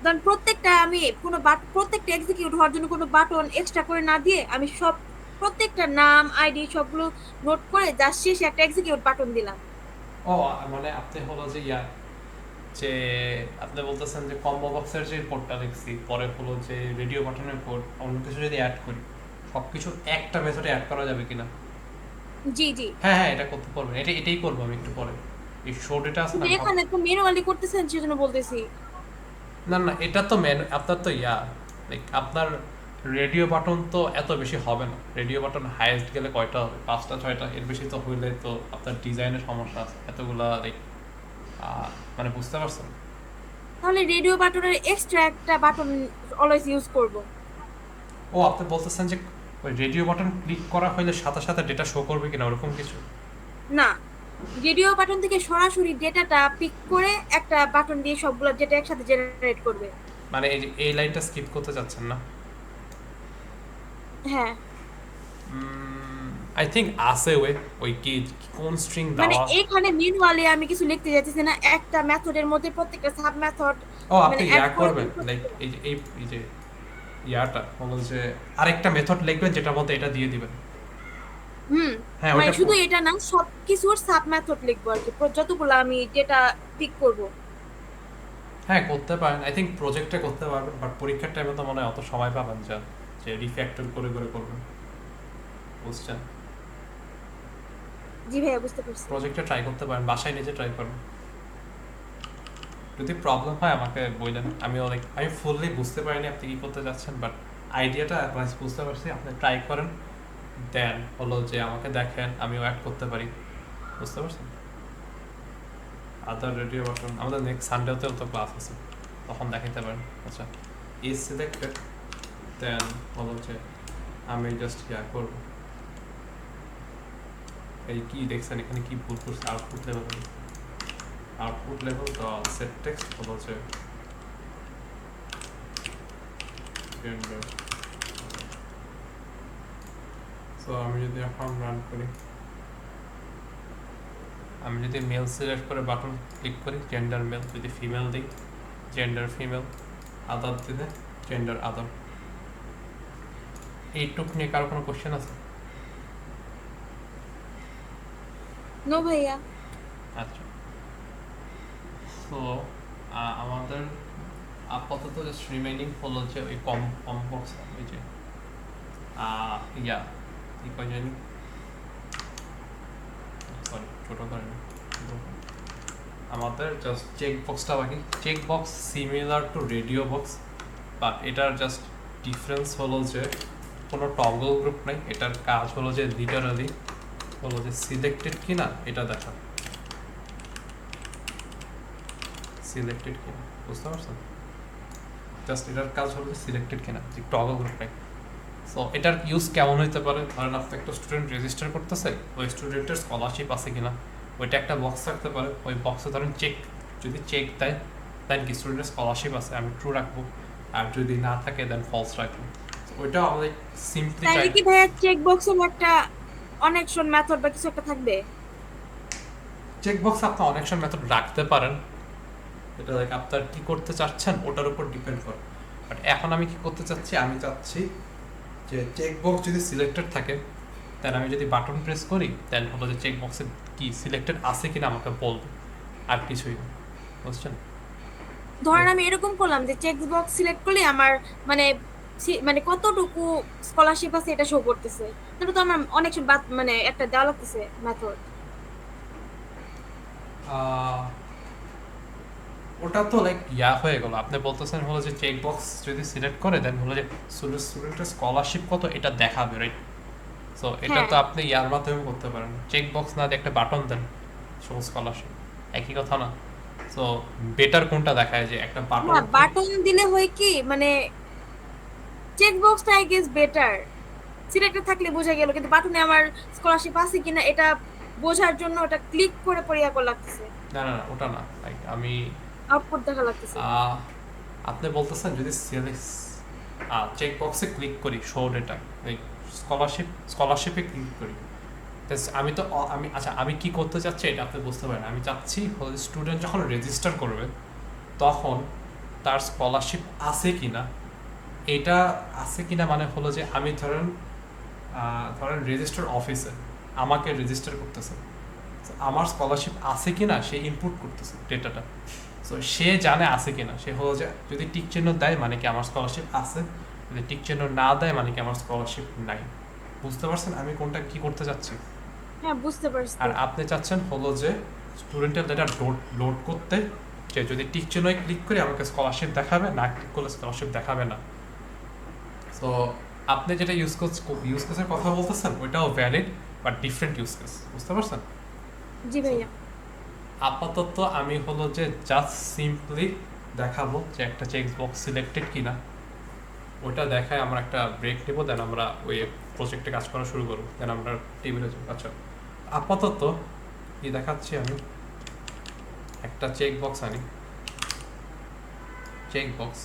ধরেন প্রত্যেকটা আমি প্রত্যেকটা এক্সিকিউট হওয়ার জন্য কোনো বাটন এক্সট্রা করে না দিয়ে আমি সব প্রত্যেকটা নাম আইডি সবগুলো নোট করে জাস্ট শেষে একটা এক্সিকিউট বাটন দিলাম। ও মানে আপনি হলো যে যে আপনি বলতেছেন যে কম্বো বক্সের যে কোডটা লিখছি পরে হলো যে রেডিও বাটনের কোড অন্য কিছু যদি অ্যাড করি সব কিছু একটা মেথডে অ্যাড করা যাবে কিনা? জি জি। হ্যাঁ হ্যাঁ, এটা করতে পারবেন, এটাই করবো আমি একটু পরে। এই শো ডেটা আছে না, কিন্তু এখানে তো ম্যানুয়ালি করতেছেন সেজন্য বলতেছি। না না, এটা তো আপনার তো লাইক আপনার রেডিও বাটন তো এত বেশি হবে না, রেডিও বাটন হাইয়েস্ট গেলে কয়টা হবে, 5টা 6টা, এর বেশি তো হইলে তো আপনার ডিজাইনের সমস্যা আছে এতগুলা, লাইক মানে বুঝতে পারছেন? তাহলে রেডিও বাটনের এক্সট্রা একটা বাটন অলওয়েজ ইউজ করব। ও আপনি বলতেছেন যে ওই রেডিও বাটন ক্লিক করা হইলে সাথে সাথে ডেটা শো করবে কিনা ওরকম কিছু? না, রেডিও বাটন থেকে সরাসরি ডেটাটা পিক করে একটা বাটন দিয়ে সবগুলো ডেটা একসাথে জেনারেট করবে। মানে এই লাইনটা স্কিপ করতে চাচ্ছেন না? হ্যাঁ, আই থিঙ্ক আছে ওই কি কোন স্ট্রিং মানে দেওয়া। এখানে ম্যানুয়ালি আমি কিছু লিখতে যাচ্ছি না, একটা মেথডের মধ্যে প্রত্যেকটা সাব মেথড ও আপনি মানে অ্যাড করে করবেন লাইক এই যে হলো যে আরেকটা মেথড লিখবেন যেটার মধ্যে এটা দিয়ে দিবেন। হ্যাঁ মানে ওইটা শুধু এটা না, সব কিছুর সাব মেথড লিখবো আর কি, যতগুলো আমি ডেটা পিক করব। হ্যাঁ করতে পারেন, আই থিঙ্ক প্রজেক্টে করতে পারবেন, বাট পরীক্ষার টাইমে তো মনে হয় অত সময় পাবেন যে রিফ্যাক্টর করে করে করবেন। বুঝছেন? জি ভাইয়া, বুঝতে পারছি। প্রজেক্টে ট্রাই করতে পারেন, বাসায় নিজে ট্রাই করুন, যদি প্রবলেম হয় আমাকে বললেন। আমি ফুললি বুঝতে পারিনি আপনি কি করতে যাচ্ছেন, বাট আইডিয়াটা বুঝতে পারছি, আপনি ট্রাই করেন, দেন হলো যে আমাকে দেখেন আমিও অ্যাড করতে পারি। বুঝতে পারছেন? আদার রেডিও বাটন আমাদের নেক্সট সানডেতেও তো ক্লাস আছে, তখন দেখাতে পারেন। আচ্ছা, ইজ সিলেক্টেড, দেন হলো যে আমি জাস্ট করবো। এই কি দেখছেন এখানে কি ভুল করছে? আউটপুট লেভেল সেট টেক্সট হলো যে gender। সো আমি যদি এখন রান করি, আমি যদি মেল সিলেক্ট করে বাটন ক্লিক করি জেন্ডার মেল, যদি ফিমেল দিই জেন্ডার ফিমেল, আদার দিলে জেন্ডার আদার। এইটুক নিয়ে কারো কোনো কোশ্চেন আছে? নো ভাইয়া। আচ্ছা, সো আমাদের আপাতত জাস্ট রিমেইনিং হলো যে ওই কম বক্স, ওই যে কি কয় জানি, সরি ছোট করে না, আমাদের জাস্ট চেক বক্সটা বাকি। Check box similar to radio box, but এটার জাস্ট ডিফারেন্স হলো যে কোনো টগল গ্রুপ নাই, এটার কাজ হলো যে লিটারালি হলো যে সিলেক্টেড কিনা এটা দেখা, সিলেক্টেড কিনা, বুঝতে পারছেন? জাস্ট এটার কাজ হলো যে সিলেক্টেড কিনা, যে টগল গ্রুপ নাই। সো এটার ইউজ কেমন হতে পারে, ধরেন আপনি একটা স্টুডেন্ট রেজিস্টার করতেছে, ওই স্টুডেন্টের স্কলারশিপ আছে কিনা ওইটা একটা বক্স থাকতে পারে, ওই বক্সে ধরেন যদি চেক দেয় দেন কি স্টুডেন্টের স্কলারশিপ আছে, আমি ট্রু রাখবো, আর যদি না থাকে দেন ফলস রাখবো। ওইটা আমাদের সিম্পলি তাহলে কি ভাইয়া চেক বক্সের একটা অনেকশন মেথড বা কিছু একটা থাকবে? চেক বক্স আপনি অনেকশন মেথড রাখতে পারেন, এটা লাইক আপনার কি করতে চাচ্ছেন ওটার উপর ডিপেন্ড করে। বাট এখন আমি কি করতে চাচ্ছি, আমি চাচ্ছি যে চেকবক্স যদি সিলেক্টেড থাকে দেন আমি যদি বাটন প্রেস করি দেন হলো যে চেকবক্সে কি সিলেক্টেড আছে কিনা আমাকে বলবে, আর কিছুই না। বুঝছেন? ধরেন আমি এরকম করলাম যে চেক বক্স সিলেক্ট করলে আমার মানে মানে কতটুকু স্কলারশিপ আছে এটা শো করতেছে, তাহলে তো আমার অনেক মানে একটা দেওয়া লাগতেছে মেথড। আহ, ওটা তো লাইক হয়ে গেল। আপনি বলতেছেন হলো যে চেক বক্স যদি সিলেক্ট করে দেন হলো যে স্টুডেন্টের স্কলারশিপ কত এটা দেখাবে, রাইট? সো এটা তো হ্যাঁ আপনি ইয়ার মাধ্যমে করতে পারেন, চেক বক্স না দিয়ে একটা বাটন দেন শো স্কলারশিপ, একই কথা না? সো বেটার কোনটা দেখায়, যে একটা বাটন? না, বাটন দিলে হয় কি মানে চেক বক্সটা আই গেস বেটার, সিলেক্টেড থাকলে বোঝা গেল, কিন্তু বাটনে আমার স্কলারশিপ আছে কিনা এটা বোঝার জন্য ওটা ক্লিক করে পরে ইয়া করা লাগতেছে, না না না, ওটা না। লাইক আমি আউটপুট দেখা লাগতেছে। আহ, আপনি বলতেছেন যদি চেক বক্সে ক্লিক করি শো ডেটা, স্কলারশিপে ক্লিক করি, আমি তো আমি আচ্ছা আমি কি করতে চাচ্ছি এটা আপনি বুঝতে পারেন। আমি চাচ্ছি হলো স্টুডেন্ট যখন রেজিস্টার করবে তখন তার স্কলারশিপ আছে কিনা, এটা আছে কিনা মানে হলো যে আমি ধরেন রেজিস্টার অফিসে আমাকে রেজিস্টার করতেছে, তো আমার স্কলারশিপ আছে কিনা সে ইনপুট করতেছে ডেটাটা। সো সে জানে আছে কিনা, সে হলো যে যদি টিক চিহ্ন দেয় মানে কি আমার স্কলারশিপ আছে, যদি টিক চিহ্ন না দেয় মানে কি আমার স্কলারশিপ নাই। বুঝতে পারছেন আমি কোনটা কি করতে চাচ্ছি? হ্যাঁ বুঝতে পারছি। আর আপনি চাচ্ছেন হলো যে স্টুডেন্টের ডেটা লোড করতে, যে যদি টিক চিহ্নয় ক্লিক করে আমাকে স্কলারশিপ দেখাবে, না ক্লিক করলে স্কলারশিপ দেখাবে না। সো আপনি যেটা ইউজ কেসের কথা বলতেছেন ওইটাও valid but different use case, বুঝতে পারছেন? জি ভাইয়া। আপাতত আমি হলো যে জাস্ট সিম্পলি দেখাবো যে একটা চেক বক্স সিলেক্টেড কিনা, ওইটা দেখায় আমরা একটা ব্রেক নেব, দেন আমরা ওই প্রজেক্টে কাজ করা শুরু করবো, দেন আমরা টেবিলে যাবো। আচ্ছা আপাতত কি দেখাচ্ছি, আমি একটা চেক বক্স আনি, চেক বক্স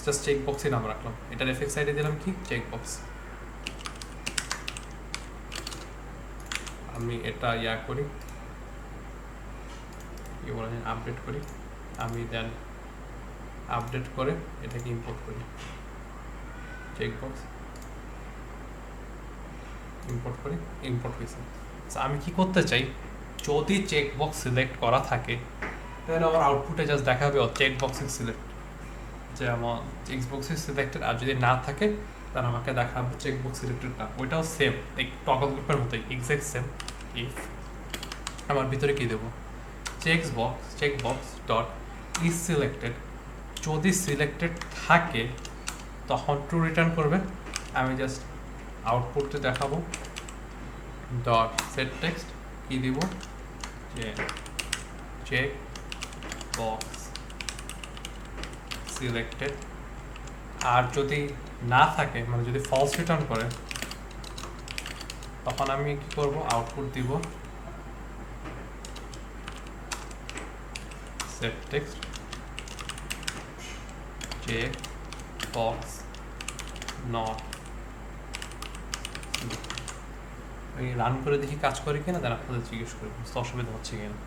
জাস্ট চেক বক্সই নাম রাখলাম, এটার এফেক্ট সাইডে দিলাম কি চেক বক্স। আমি এটা করি, কি বলে আপডেট করি, আমি দেন আপডেট করে এটাকে ইম্পোর্ট করি, চেকবক্স ইম্পোর্ট করি, ইম্পোর্ট হয়েছে। আমি কি করতে চাই, যদি চেকবক্স সিলেক্ট করা থাকে তাহলে আমার আউটপুটে জাস্ট দেখাবে চেকবক্স ইজ সিলেক্ট, যে আমার চেকবক্স ইজ সিলেক্টেড। আর যদি না থাকে তাহলে আমাকে দেখাবে চেকবক্স সিলেক্টেড না। ওইটাও সেম এই টগল গ্রুপের মতোই এক্সাক্ট সেম। ইফ আমার ভিতরে কি দেবো, চেকবক্স ডট ইজ সিলেক্টেড, যদি সিলেক্টেড থাকে তখন ট্রু রিটার্ন করবে। আমি জাস্ট আউটপুটে দেখাবো ডট সেট টেক্সট, কি দিব যে চেক বক্স সিলেক্টেড। আর যদি না থাকে মানে যদি ফলস রিটার্ন করে তখন আমি কি করব, আউটপুট দিব set text check box not. আমি রান করে দেখি কাজ করে কিনা, দেন আপনাদের জিজ্ঞেস করি বুঝতে অসুবিধা হচ্ছে কিনা।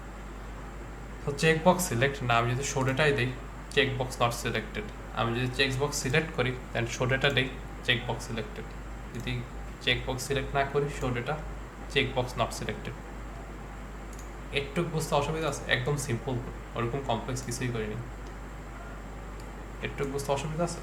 তো চেক বক্স সিলেক্ট না, আমি যদি শো ডেটাই দিই চেক বক্স নট সিলেক্টেড, আমি যদি চেক বক্স সিলেক্ট করি দেন শো ডেটা দিই চেক বক্স সিলেক্টেড, যদি চেক বক্স সিলেক্ট না করি show data check box not selected. একটু বুঝতে অসুবিধা আছে, একদম সিম্পল, ওরকম কমপ্লেক্স কিছুই করিনি। একটু বুঝতে অসুবিধা আছে?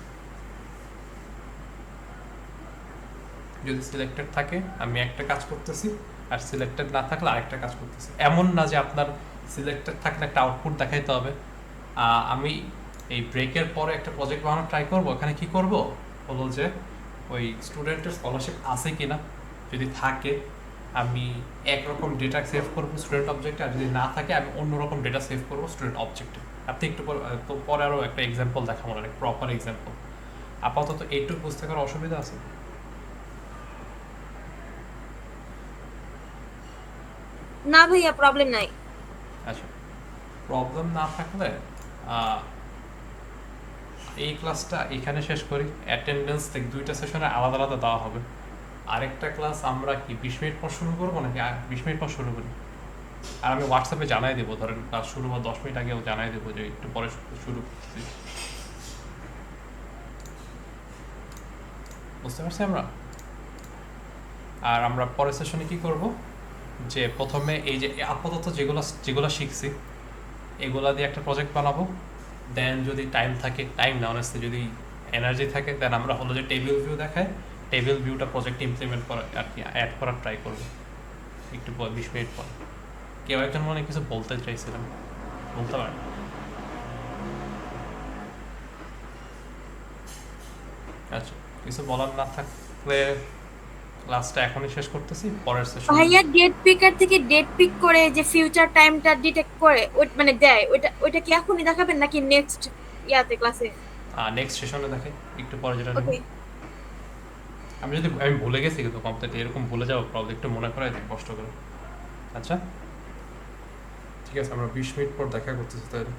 যদি সিলেক্টেড থাকে আমি একটা কাজ করতেছি, আর সিলেক্টেড না থাকলে আরেকটা কাজ করতেছি। এমন না যে আপনার সিলেক্টেড থাকলে একটা আউটপুট দেখাইতে হবে। আমি এই ব্রেকের পরে একটা প্রজেক্ট বানানোর ট্রাই করব। এখানে কি করব হলো যে ওই স্টুডেন্টের স্কলারশিপ আছে কিনা, যদি থাকে আমি একরকম ডেটা সেভ করবো স্টুডেন্ট অবজেক্টে, আর যদি না থাকে আমি অন্যরকম ডেটা সেভ করবো স্টুডেন্ট অবজেক্টে। আপনি একটু পরে আরও একটা এক্সাম্পল দেখাবো, না প্রপার এক্সাম্পল। আপাতত এইটুকু বুঝতে করার অসুবিধা আছে? না ভাইয়া প্রবলেম নাই। আচ্ছা, প্রবলেম না থাকলে এই ক্লাসটা এখানে শেষ করি। অ্যাটেন্ডেন্স থেকে 2টা সেশনে আলাদা আলাদা দেওয়া হবে। আরেকটা ক্লাস আমরা কি 20 মিনিট পর শুরু করবো নাকি 20 মিনিট পর শুরু করি? আর আমি হোয়াটসঅ্যাপে জানাই দেবো, ধরেন ক্লাস শুরু হওয়ার 10 মিনিট আগেও জানাই দেবো যে একটু পরে শুরু করছি। বুঝতে পারছি আমরা? আর আমরা পরের সেশনে কি করব, যে প্রথমে এই যে আপাতত যেগুলো যেগুলো শিখছি এগুলা দিয়ে একটা প্রজেক্ট বানাবো। দেন যদি টাইম থাকে, টাইম না অনেস্টলি যদি এনার্জি থাকে, দেন আমরা হলো যে টেবিল ভিউ দেখায় টেবিল ভিউটা প্রজেক্ট ইমপ্লিমেন্ট করা আর কি অ্যাড করার ট্রাই করবো একটু পর 20 মিনিট পর। কেউ একজন মনে হয় কিছু বলতে চাইছিলাম, বলতে পারেন। আচ্ছা, কিছু বলার না থাকলে ক্লাসটা এখনই শেষ করতেছি, পরের সেশন। ভাইয়া ডেট পিকার থেকে ডেট পিক করে যে ফিউচার টাইমটা ডিটেক্ট করে ওই মানে দেয়, ওইটা কি এখনই দেখাবেন নাকি নেক্সট ইয়াতে ক্লাসে? নেক্সট সেশনে দেখে একটু পরে যেটা নেব। ওকে। আমি ভুলে গেছি কিন্তু কমপ্লিট, এরকম ভুলে যাবো প্রবলেম, একটু মনে করাই দিই কষ্ট করে। আচ্ছা ঠিক আছে, আমরা 20 মিনিট পর দেখা করতেছি তাহলে।